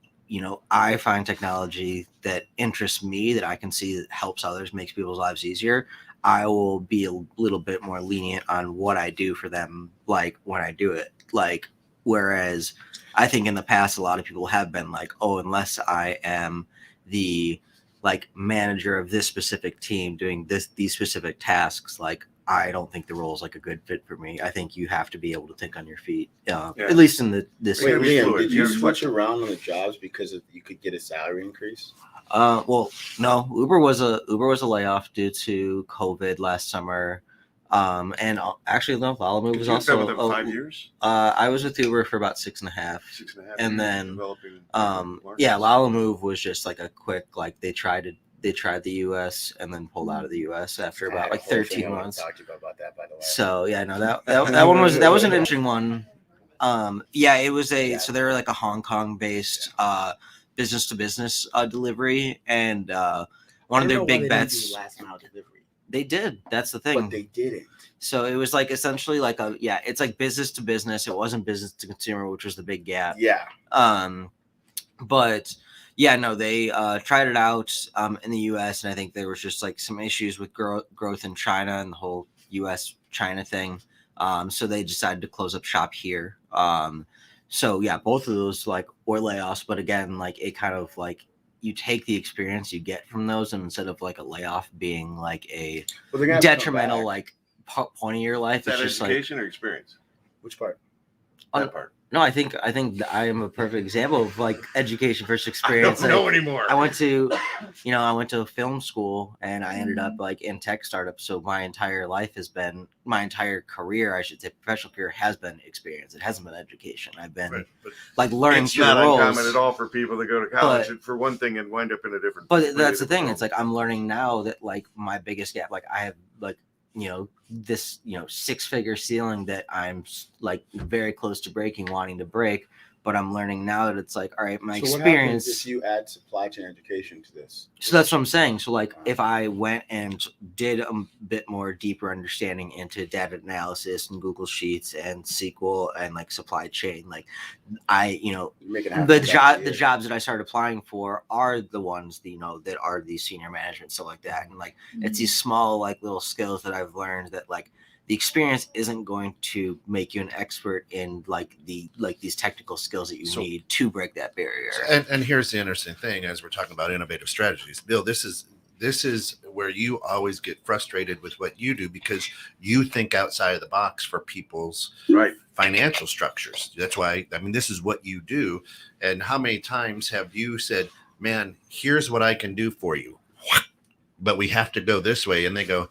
I find technology that interests me that I can see that helps others, makes people's lives easier. I will be a little bit more lenient on what I do for them, like when I do it. Like whereas I think in the past a lot of people have been like, oh, unless I am the like manager of this specific team doing these specific tasks, like I don't think the role is like a good fit for me. I think you have to be able to think on your feet, at least in this. Wait, Wait, gotta be Liam, fluid. did You you gotta be switch around on the jobs because you could get a salary increase? Well, no, Uber was a layoff due to COVID last summer. And actually, no, Lala Move was You've been also with them 5 years, I was with Uber for about 6.5. 6.5, And years, then, developing markets. yeah, Lala Move was just like a quick, like they tried the US and then pulled out of the US after I had about a like whole thing 13 I wanted to months. talk to you about that, by the way. So yeah, no, that one was an interesting one. Yeah, it was so they were like a Hong Kong based business to business delivery, and one of their big bets. Last mile delivery, They did. That's the thing. but they didn't. So it was like essentially like it's like business to business. It wasn't business to consumer, which was the big gap. Yeah, But yeah, no, they tried it out in the US, and I think there was just like some issues with growth in China and the whole US China thing. So they decided to close up shop here. So yeah, both of those were layoffs, but again, like it kind of like you take the experience you get from those, and instead of like a layoff being like a well, they're gonna have to come detrimental back. like point of your life, Is that it's just education or experience? Which part? like That part. no, I think I am a perfect example of like education versus I experience. don't know anymore. I went to film school, and I ended up like in tech startups. So my entire career, I should say, professional career has been experience. It hasn't been education. I've been Right, but like learning it's through not the roles. uncommon at all for people to go to college But- for one thing and wind up in a different. But that's the different thing. role. It's like I'm learning now that like my biggest gap, like I have like this 6-figure ceiling that I'm like very close to breaking, wanting to break. But I'm learning now that it's like, all right, my So what experience. happens if you add supply chain education to this? So that's what I'm saying. So like if I went and did a bit more deeper understanding into data analysis and Google Sheets and SQL and like supply chain, like I, You're making half the job jobs that I started applying for are the ones that are the senior management, stuff like that. And like it's these small like little skills that I've learned that like the experience isn't going to make you an expert in like these technical skills that you need to break that barrier. And here's the interesting thing: as we're talking about innovative strategies, Bill, this is where you always get frustrated with what you do because you think outside of the box for people's right. financial structures. That's why, I mean, this is what you do. And how many times have you said, man, here's what I can do for you, but we have to go this way? And they go,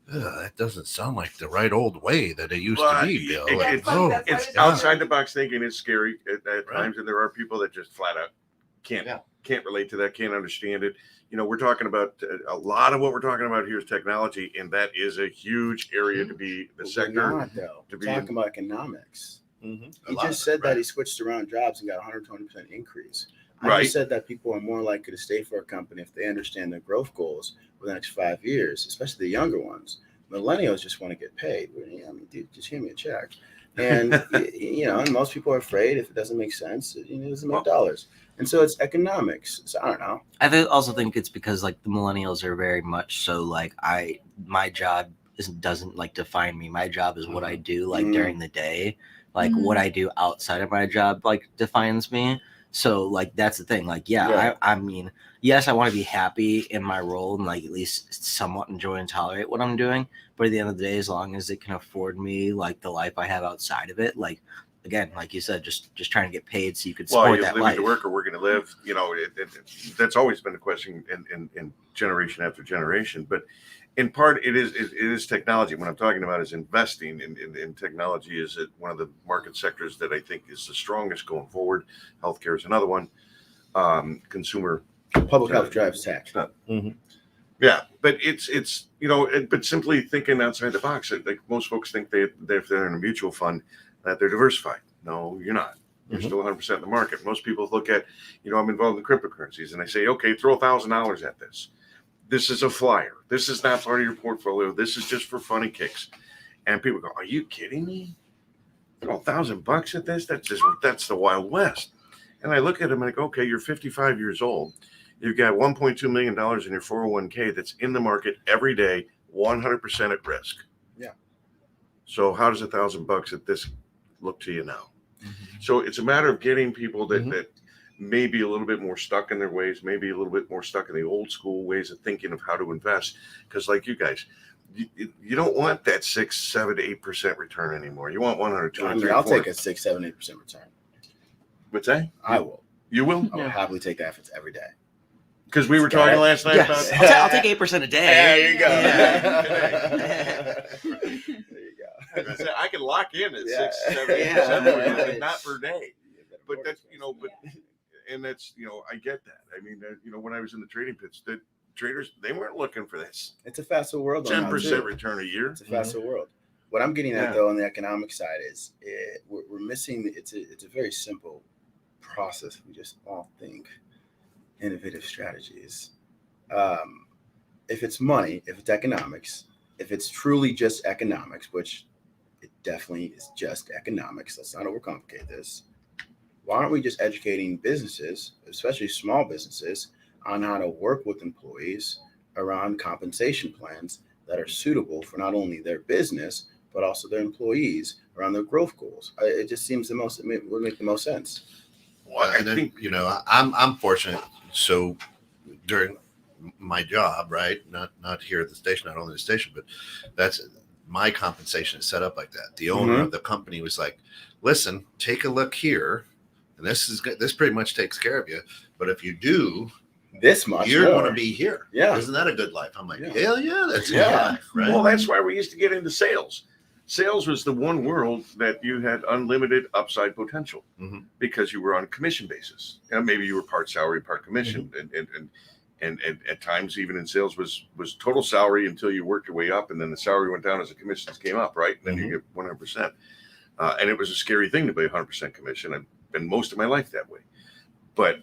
that doesn't sound like the right old way that it used to be, Bill. It's That's outside the box thinking is scary at Right. times, and there are people that just flat out can't relate to that, can't understand it. We're talking about a lot of what we're talking about here is technology, and that is a huge area to be the But we're sector. not, though. to We're be talking in- about economics. Mhm. A He lot just of it, said that right. he switched around jobs and got 120% increase. I Right. just said that people are more likely to stay for a company if they understand their growth goals for the next 5 years, especially the younger ones. Millennials just want to get paid. I mean, dude, just hand me a check. And and most people are afraid if it doesn't make sense, it doesn't make dollars. And so it's economics. So I don't know. Also think it's because like the millennials are very much so like my job doesn't like define me. My job is what I do like Mhm. during the day. Like what I do outside of my job like defines me. So like that's the thing. Like Yeah. I mean, yes, I want to be happy in my role and like at least somewhat enjoy and tolerate what I'm doing. But at the end of the day, as long as it can afford me like the life I have outside of it, like again, like you said, just trying to get paid so you could Well, support you're that living life. to work or working to live. You know, that's always been a question in generation after generation. But in part, it is technology. What I'm talking about is investing in technology. Is one of the market sectors that I think is the strongest going forward. Healthcare is another one. Consumer. Public health drives tax. Yeah, but it's but simply thinking outside the box. Like most folks think if they're in a mutual fund that they're diversified. No, you're not. You're still 100% in the market. Most people look at, I'm involved in cryptocurrencies, and they say, okay, throw $1,000 at this. This is a flyer. This is not part of your portfolio. This is just for funny kicks. And people go, are you kidding me? Throw $1,000 at this? That's the Wild West. And I look at them and I go, okay, you're 55 years old. You've got $1.2 million in your 401k that's in the market every day, 100% at risk. Yeah. So how does $1,000 at this look to you now? So it's a matter of getting people that may be a little bit more stuck in their ways, maybe a little bit more stuck in the old school ways of thinking of how to invest. Because like you guys, you don't want that 6, 7, 8% return anymore. You want 1 or 2 or 3. I'll take a 6, 7, 8% return. What's that? I will. You will? I will happily take that if it's every day. Because we were talking last night Yes. about. I'll take 8% a day. There you go. Yeah. There you go. I can lock in at Yeah. 6, 7, 8%, Yeah. but not per day. But that's and that's I get that. I mean, when I was in the trading pits, the traders they weren't looking for this It's a faster world. 10% return a year. It's a faster world. What I'm getting at though on the economic side is we're missing. It's a very simple process. We just all think innovative strategies. If it's money, if it's economics, if it's truly just economics, which it definitely is just economics. Let's not overcomplicate this. Why aren't we just educating businesses, especially small businesses, on how to work with employees around compensation plans that are suitable for not only their business, but also their employees around their growth goals? It just seems it would make the most sense. Well, I And then, think I'm fortunate. So during my job, right, not here at the station, not only the station, but that's my compensation is set up like that. The owner of the company was like, listen, take a look here. And this pretty much takes care of you. But if you do This much you're more. going to be here. Yeah. Isn't that a good life? I'm like, Yeah. hell yeah, that's a Yeah. good life, right? Well, that's why we used to get into sales. Sales was the one world that you had unlimited upside potential because you were on a commission basis. Maybe you were part salary, part commission, and at times even in sales was total salary until you worked your way up, and then the salary went down as the commissions came up, right? And then you get 100%. And it was a scary thing to pay 100% commission. I've been most of my life that way. But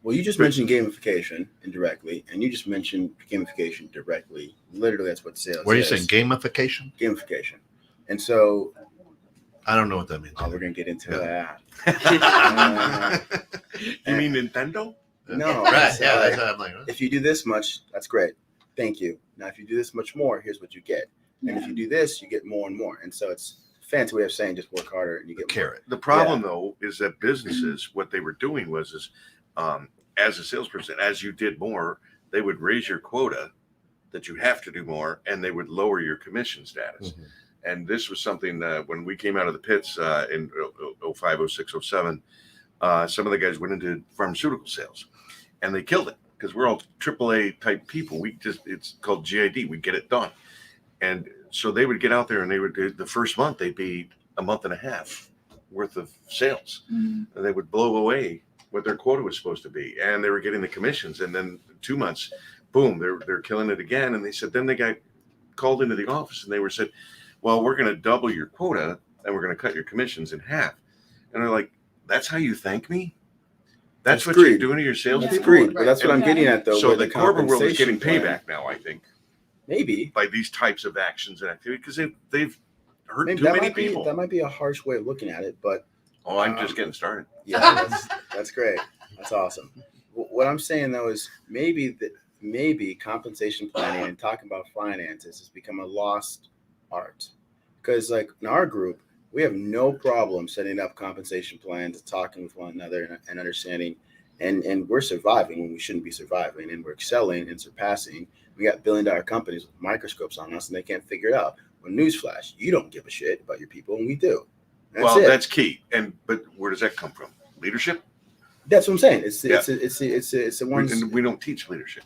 well, you just mentioned gamification indirectly, and you just mentioned gamification directly. Literally, that's what sales What are you is. saying? Gamification? Gamification. And so I don't know what that means. we're going to get into Yeah. that. you mean Nintendo? No. Right. it's Yeah. like, That's how I'm like, huh? if you do this much, that's great. Thank you. Now, if you do this much more, here's what you get. And if you do this, you get more and more. And so it's a fancy way of saying just work harder and you get more. Carrot. The problem, though, is that businesses, what they were doing was as a salesperson, as you did more, they would raise your quota that you have to do more, and they would lower your commission status. And this was something that when we came out of the pits in 05, 06, 07, some of the guys went into pharmaceutical sales, and they killed it because we're all AAA type people. It's called GID. We get it done. And so they would get out there and they would do the first month, they'd be a month and a half worth of sales. And they would blow away what their quota was supposed to be. And they were getting the commissions. And then 2 months, boom, they're killing it again. And they said, then they got called into the office and they were said, well, we're going to double your quota and we're going to cut your commissions in half. And they're like, that's how you thank me? That's what greed. you're doing to your salespeople? It's greed, but that's what I'm getting at, though. So with the corporate world is compensation getting plan. payback now, I think, Maybe. by these types of actions and activities because they've hurt Maybe too that many might be, people. that might be a harsh way of looking at it, but I'm just getting started. yeah, that's great. That's awesome. What I'm saying though is maybe compensation planning and talking about finances has become a lost art. Because like in our group, we have no problem setting up compensation plans, talking with one another, and understanding. And we're surviving when we shouldn't be surviving, and we're excelling and surpassing. We got billion-dollar companies with microscopes on us, and they can't figure it out. Well, newsflash, you don't give a shit about your people, and we do. That's key. But where does that come from? Leadership? That's what I'm saying. It's a one. And we don't teach leadership.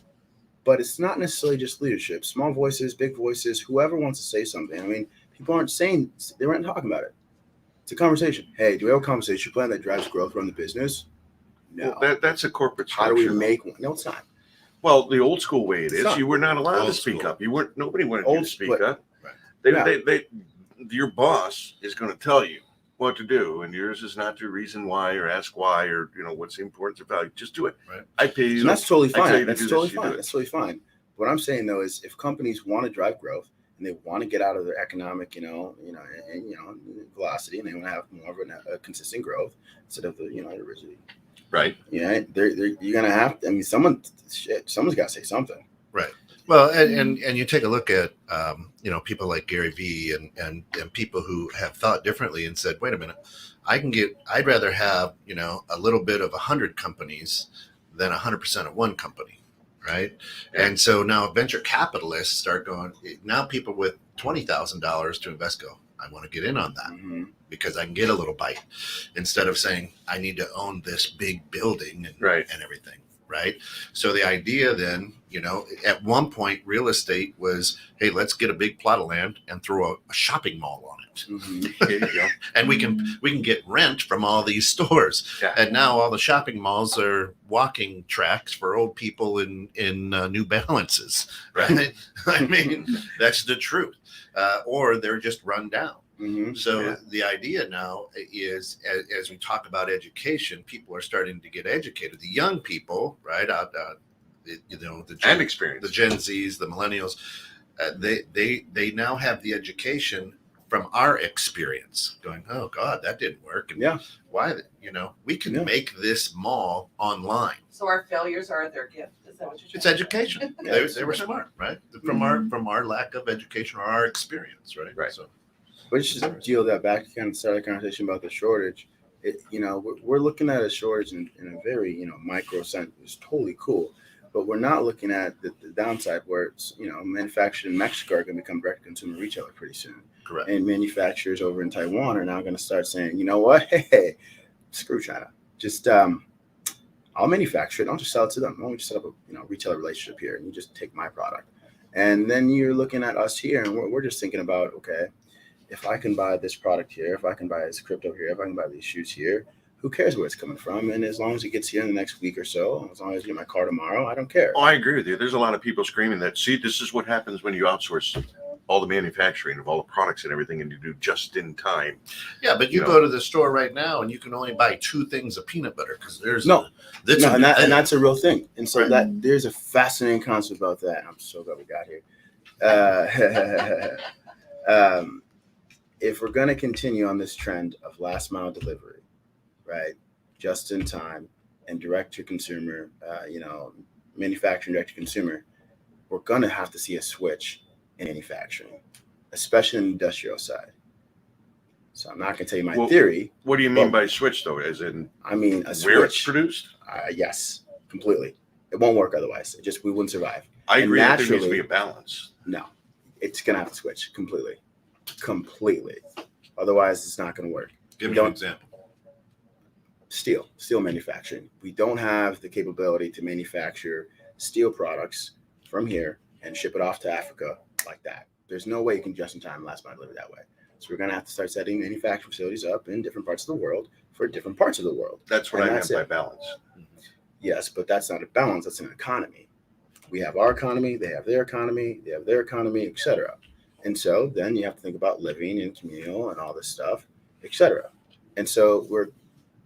But it's not necessarily just leadership. Small voices, big voices, whoever wants to say something. I mean, people aren't saying, they weren't talking about it. It's a conversation. Hey, do we have a compensation plan that drives growth around the business? No. Well, that's a corporate structure. How do we make one? No, it's not. Well, the old school way it It's is, not. you were not allowed to Old speak school. up. Nobody wanted you Old to speak split. up. Right. Your boss is going to tell you what to do, and yours is not to reason why or ask why or what's the importance of value. Just do it. Right. I pay you. And that's totally I tell you fine. to That's do this, totally you do fine. it. That's totally fine. What I'm saying though is, if companies want to drive growth and they want to get out of their economic, velocity, and they want to have more of a consistent growth instead of the rigidity. Right. Yeah, you're gonna have to. I mean, someone's got to say something. Well, and you take a look at people like Gary Vee and people who have thought differently and said, wait a minute, I'd rather have a little bit of 100 companies than 100% of one company, right? And so now venture capitalists start going. Now people with $20,000 to invest go, I want to get in on that Mm-hmm. because I can get a little bite instead of saying I need to own this big building and everything. Right. So the idea then, at one point, real estate was, hey, let's get a big plot of land and throw a shopping mall on it. Mm-hmm. There you go. And we can get rent from all these stores. Yeah. And now all the shopping malls are walking tracks for old people in New Balances. Right. I mean, that's the truth. Or they're just run down. Mm-hmm. So the idea now is, as we talk about education, people are starting to get educated. The young people, right? The And experience. the Gen Zs, the millennials, they now have the education from our experience. Going, oh God, that didn't work. And why? We can make this mall online. So our failures are their gift. Is that what you're saying? It's education. They were smart, right? From our lack of education or our experience, right? Right. So. But just deal that back. Kind of start a conversation about the shortage. We're looking at a shortage in a very micro sense. It's totally cool, but we're not looking at the downside where it's manufactured in Mexico are going to become direct consumer retailer pretty soon. Correct. And manufacturers over in Taiwan are now going to start saying, you know what, hey, screw China. Just I'll manufacture it. I'll just sell it to them. I'll just set up a retailer relationship here, and you just take my product. And then you're looking at us here, and we're just thinking about, okay, if I can buy this product here, if I can buy this crypto here, if I can buy these shoes here, who cares where it's coming from? And as long as it gets here in the next week or so, as long as I get my car tomorrow, I don't care. Oh, I agree with you. There's a lot of people screaming that, see, this is what happens when you outsource all the manufacturing of all the products and everything, and you do just in time. Yeah, but you go to the store right now and you can only buy 2 things of peanut butter because there's and that's a real thing. And so Right. that there's a fascinating concept about that. I'm so glad we got here. If we're going to continue on this trend of last mile delivery, right, just in time and direct to consumer, manufacturing direct to consumer, we're going to have to see a switch in manufacturing, especially in the industrial side. So I'm not going to tell you my theory. What do you mean by switch, though? As in I mean, a where it's switch. produced? Yes, completely. It won't work otherwise. We wouldn't survive. I agree that there needs to naturally- be a balance. No, it's going to have to switch completely. Otherwise, it's not going to work. Give We me an don't- example. Steel manufacturing. We don't have the capability to manufacture steel products from here and ship it off to Africa like that. There's no way you can just in time last mile deliver that way. So we're going to have to start setting manufacturing facilities up in different parts of the world for different parts of the world. That's what And I that's meant by it. balance. Yes, but that's not a balance. That's an economy. We have our economy, they have their economy, etc. And so then you have to think about living and communal and all this stuff, etc. And so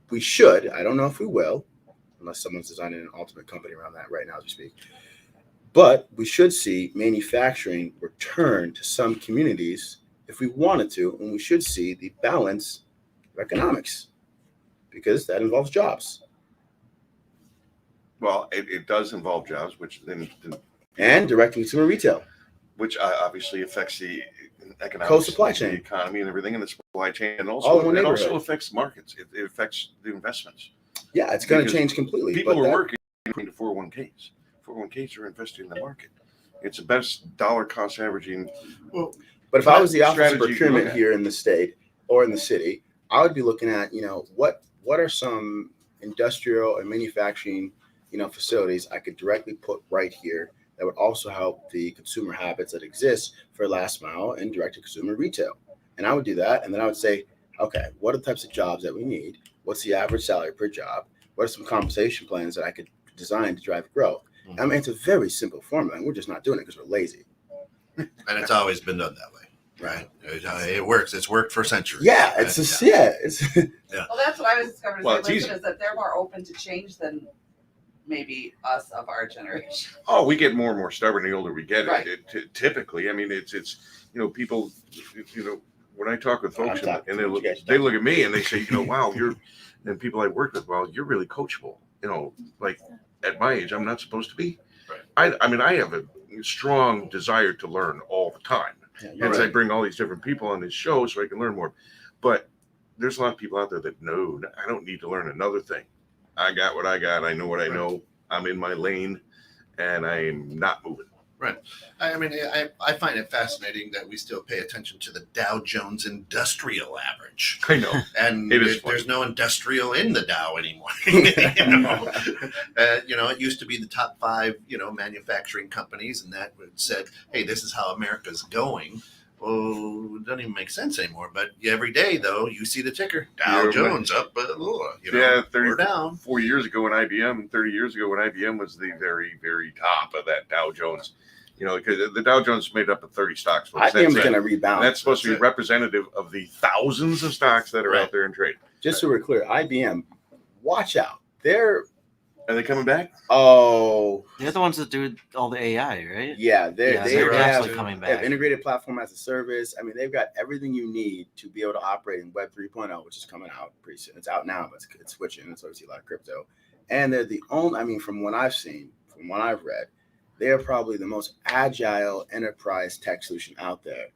we should, I don't know if we will, unless someone's designing an ultimate company around that right now as we speak, but we should see manufacturing return to some communities if we wanted to, and we should see the balance of economics because that involves jobs. Well, it does involve jobs, which then and direct consumer retail. which obviously affects the economics, Co-supply the chain. economy, and everything in the supply chain, and All also in one it also neighborhood. affects markets. It affects the investments. Yeah, it's going to Because change completely. People but are that- working into 401ks. 401ks are invested in the market. It's the best dollar cost averaging. But if I was the office of strategy you procurement look at. here in the state or in the city, I would be looking at, what are some industrial and manufacturing, facilities I could directly put right here that would also help the consumer habits that exist for last mile and direct to consumer retail. And I would do that. And then I would say, okay, what are the types of jobs that we need? What's the average salary per job? What are some compensation plans that I could design to drive growth? I mean, it's a very simple formula, and we're just not doing it because we're lazy. And it's always been done that way, right? It works. It's worked for centuries. Yeah, it's just, it's Well, that's what I was discovering. Well, Well, it's easy. is that they're more open to change than maybe us of our generation. Oh, we get more and more stubborn the older we get. Right. Typically, I mean, it's people, when I talk with folks I'm talking and they to look you guys. at me and they say, wow, and people I work with, well, you're really coachable. Like at my age, I'm not supposed to be. Right. I mean, I have a strong desire to learn all the time. Hence, I bring all these different people on this show so I can learn more. But there's a lot of people out there that know I don't need to learn another thing. I got what I got. I know what I know. I'm in my lane, and I'm not moving. I mean, I find it fascinating that we still pay attention to the Dow Jones Industrial Average, I know. and It is funny. there's no industrial in the Dow anymore. It used to be the top 5, manufacturing companies, and that said, hey, this is how America's going. Well, it doesn't even make sense anymore. But every day, though, you see the ticker Dow Yeah, Jones up, Yeah, we're down. 4 years ago when IBM, 30 years ago when IBM was the very, very top of that Dow Jones. Because the Dow Jones is made up of 30 stocks. Folks. IBM is That's going it. to rebound. That's supposed to be That's it. representative of the thousands of stocks that are Right. out there in trade. Just so we're clear, IBM, watch out. Are they coming back? They're the ones that do all the AI, right? Yeah, they're they definitely have, coming they have back. integrated platform as a service. I mean, they've got everything you need to be able to operate in Web 3.0, which is coming out pretty soon. It's out now, but it's switching. It's obviously a lot of crypto. And they're the only, I mean, from what I've seen, from what I've read, they are probably the most agile enterprise tech solution out there.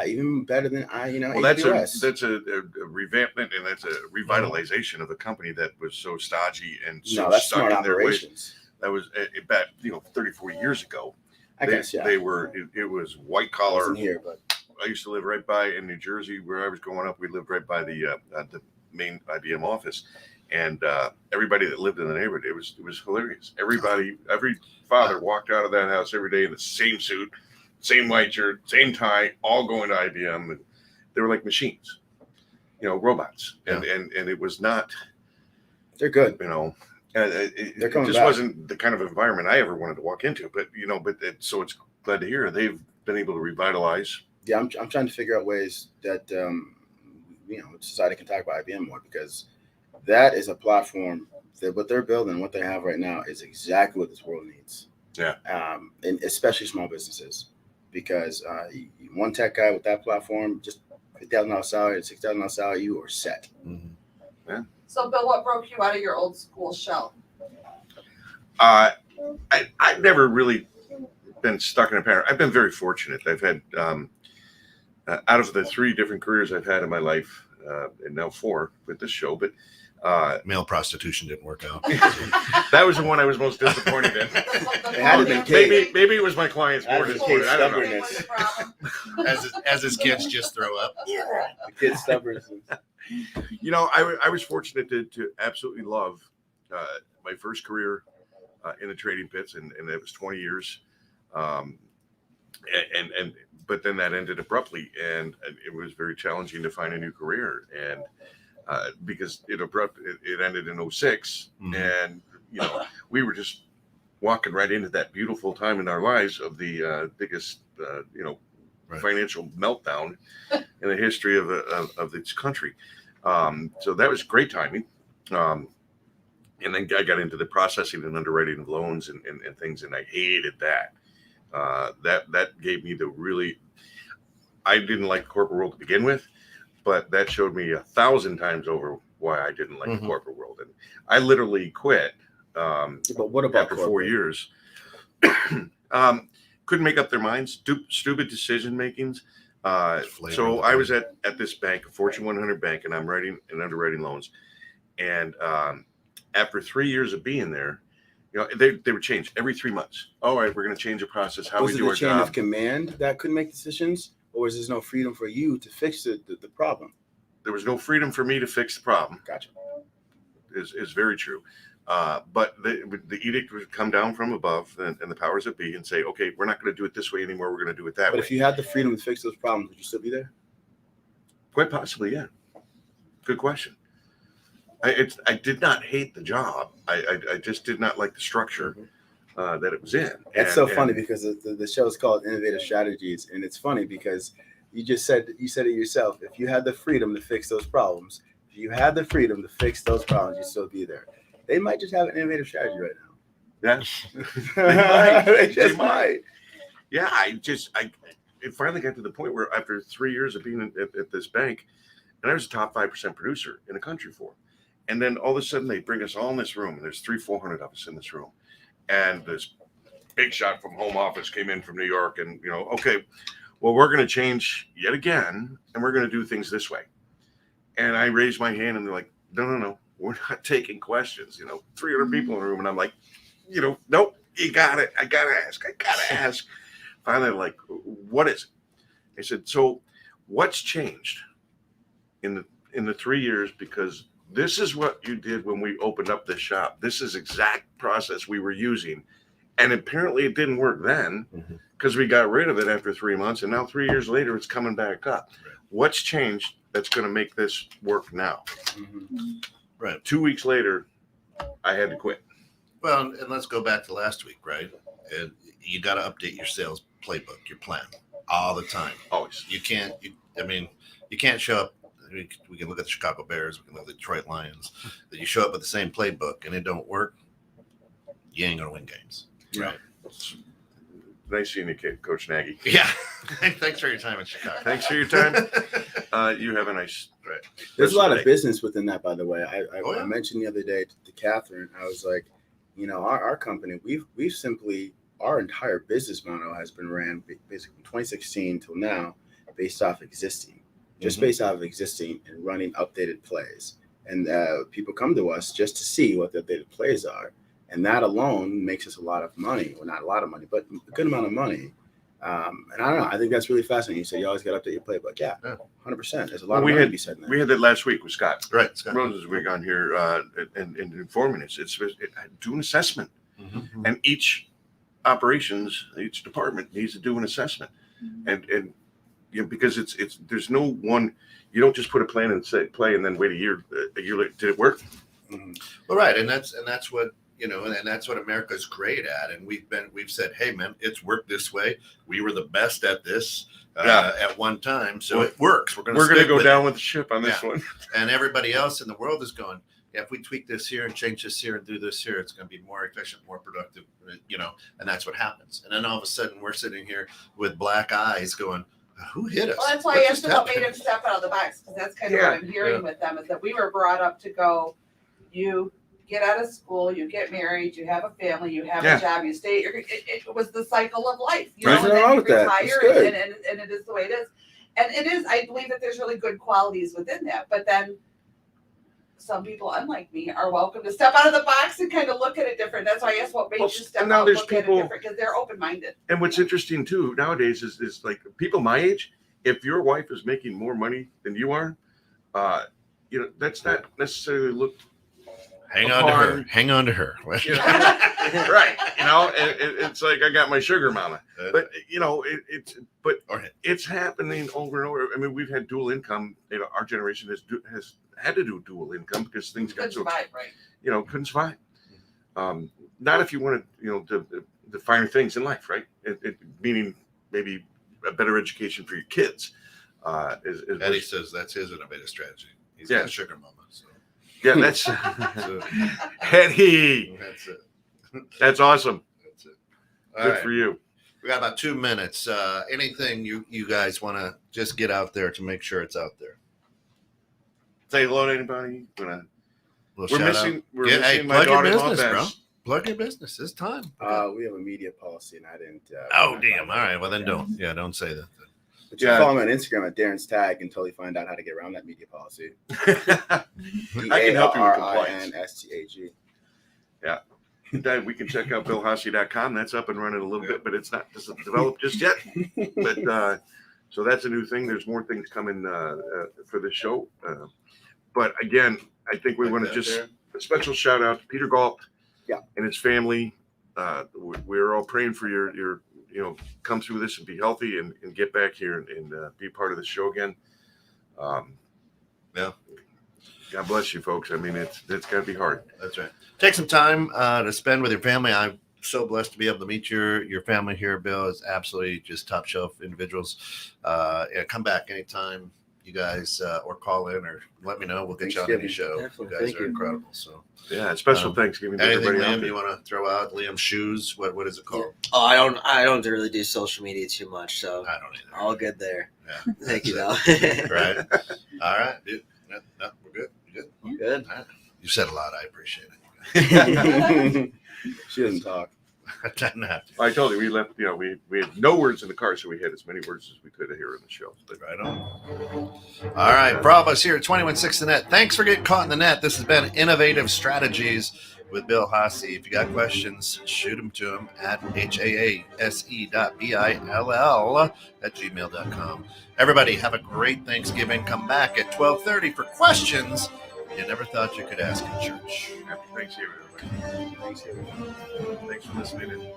Even better than Well, that's AWS. a revampment and that's a revitalization of a company that was so stodgy and so No, that's stuck smart in their ways. operations. That was back 34 years ago. I guess, yeah. They were. It was white I collar. wasn't here, but I used to live right by in New Jersey where I was growing up. We lived right by the main IBM office, and everybody that lived in the neighborhood, it was hilarious. Every father walked out of that house every day in the same suit, same white shirt, same tie, all going to IBM, and they were like machines, robots, and it was not, they're good. it They're coming just back. wasn't the kind of environment I ever wanted to walk into. But so it's glad to hear they've been able to revitalize. Yeah, I'm trying to figure out ways that society can talk about IBM more, because that is a platform that what they're building, what they have right now, is exactly what this world needs. Yeah. And especially small businesses, because one tech guy with that platform, just $50,000 salary, $6,000 salary, you are set. So, Bill, what broke you out of your old school shell? I've never really been stuck in a pattern. I've been very fortunate. I've had out of the 3 different careers I've had in my life, and now 4 with this show, but Male prostitution didn't work out. that was the one I was most disappointed in. It had to be Maybe it was my clients more That's disappointed. I don't know. stubbornness. as his kids just throw up. The kid's stubborn. I was fortunate to absolutely love my first career in the trading pits, and it was 20 years. But then that ended abruptly, and it was very challenging to find a new career, and because it ended in 06, and we were just walking right into that beautiful time in our lives of the biggest Right. financial meltdown in the history of this country. So that was great timing. And then I got into the processing and underwriting of loans and things, and I hated that. That gave me I didn't like the corporate world to begin with, but that showed me 1,000 times over why I didn't like the corporate world. And I literally quit But what about after 4 corporate? years. Couldn't make up their minds. Stupid decision makings. So I was at this bank, a Fortune 100 bank, and I'm writing and underwriting loans. And after 3 years of being there, they would change every 3 months. All right, we're going to change the process, how Was we it do the our chain job. of command that couldn't make decisions, or was there no freedom for you to fix the problem? There was no freedom for me to fix the problem. Gotcha. Is very true. But the edict would come down from above and the powers that be and say, okay, we're not going to do it this way anymore. We're going to do it that But way. if you had the freedom to fix those problems, would you still be there? Quite possibly, yeah. Good question. I did not hate the job. I just did not like the structure that it was in. It's so funny because the show is called Innovative Strategies, and it's funny because you said it yourself. If you had the freedom to fix those problems, you'd still be there. They might just have an innovative strategy right now. Yeah. They just They might. might. Yeah, it finally got to the point where after 3 years of being at this bank, and I was a top 5% producer in the country for them. And then all of a sudden they bring us all in this room, and there's 400 of us in this room. And this big shot from home office came in from New York, and okay, well, we're going to change yet again, and we're going to do things this way. And I raised my hand, and they're like, no, we're not taking questions. 300 people in the room, and I'm like, nope, you got it. I gotta ask. Finally, I'm like, what is it? They said, so what's changed in the 3 years? Because this is what you did when we opened up this shop. This is exact process we were using. And apparently it didn't work then because we got rid of it after 3 months. And now 3 years later, it's coming back up. What's changed that's going to make this work now? Right. 2 weeks later, I had to quit. Well, and let's go back to last week, right? And you got to update your sales playbook, your plan, all the time. Always. You can't show up. We can look at the Chicago Bears. We can look at the Detroit Lions. That you show up with the same playbook and it don't work, you ain't gonna win games. Right. Nice seeing you, Coach Nagy. Yeah. Thanks for your time in Chicago. Thanks for your time. You have a nice. Right. There's a lot day. of business within that, by the way. Oh, yeah. I mentioned the other day to Catherine, I was like, our company, we've simply, our entire business model has been ran basically from 2016 till now based off existing, based off of existing and running updated plays. And people come to us just to see what the updated plays are. And that alone makes us a lot of money. Well, not a lot of money, but a good amount of money. And I don't know. I think that's really fascinating. You said you always got to update your playbook. Yeah, 100%. There's a lot of money to be said in that. We had that last week with Scott. Right. Scott. Rosenzweig on here and informing us. It's do an assessment. And each department needs to do an assessment. And because it's there's no one, you don't just put a plan and say play and then wait a year later. Did it work? Well, right. And that's what, and that's what America's great at. And we've said, hey man, it's worked this way. We were the best at this at one time. So it works. We're going to go down with the ship on this one. And everybody else in the world is going, yeah, if we tweak this here and change this here and do this here, it's going to be more efficient, more productive, and that's what happens. And then all of a sudden we're sitting here with black eyes going, who hit us? Well, that's why I asked them what made him step out of the box, because that's kind of what I'm hearing with them, is that we were brought up to go, you get out of school, you get married, you have a family, you have a job, you stay. It was the cycle of life, Right. and then you retire, good. and it is the way it is. And it is, I believe that there's really good qualities within that, but then some people, unlike me, are welcome to step out of the box and kind of look at it different. That's why I asked what made you step and now out, there's look at it people- different, because they're open-minded. And what's interesting too nowadays is like people my age, if your wife is making more money than you are, that's not necessarily looked. Hang on to her. Right. It's like I got my sugar mama, but it's happening over and over. I mean, we've had dual income. Our generation has had to do dual income because things got so, survive, right? couldn't survive. Not if you wanted, the finer things in life, right? Meaning maybe a better education for your kids. Eddie says that's his innovative strategy. He's got a sugar mama. So. Yeah, that's Eddie. That's it. That's awesome. That's it. Good for you. We got about 2 minutes. Anything you guys want to just get out there to make sure it's out there? Say hello to anybody. We're Little missing. shout We're out. missing my plug your daughter-in-law, business, Bess. Plug your business. It's time. We have a media policy, and I didn't. Oh, damn. All right. Well, then don't. Yeah, don't say that. But you can follow me on Instagram at Darren's Tag and totally find out how to get around that media policy. I can help you with compliance. DARINSTAG. Then we can check out BillHasse.com. That's up and running a little bit, but it's not developed just yet. But so that's a new thing. There's more things coming for this show. But again, I think we want to just a special shout out to Peter Galt and his family. We're all praying for your come through this and be healthy and get back here and be part of the show again. Yeah. God bless you, folks. I mean, it's got to be hard. That's right. Take some time to spend with your family. I'm so blessed to be able to meet your family here, Bill. Is absolutely just top shelf individuals. Come back anytime you guys or call in or let me know. We'll get you on any show. Definitely. You guys Thank are you. incredible. So Yeah, special Thanksgiving to anything, everybody out Liam, there. you want to throw out? Liam's shoes. What is it called? Oh, I don't really do social media too much, so I don't either. all good there. Yeah, Thank you, that's though. it. Right. All right, dude. No, we're good. You good? Good. All right. You said a lot. I appreciate it. She doesn't talk. I didn't have to. I told you we left. We had no words in the car, so we had as many words as we could here in the show. But Right on. All right, Bravo's here at 216 The Net. Thanks for getting caught in the net. This has been Innovative Strategies with Bill Hasse. If you got questions, shoot them to him at haase.bill@gmail.com. Everybody, have a great Thanksgiving. Come back at 12:30 for questions you never thought you could ask in church. happy Thanksgiving, everybody. Thanks for listening.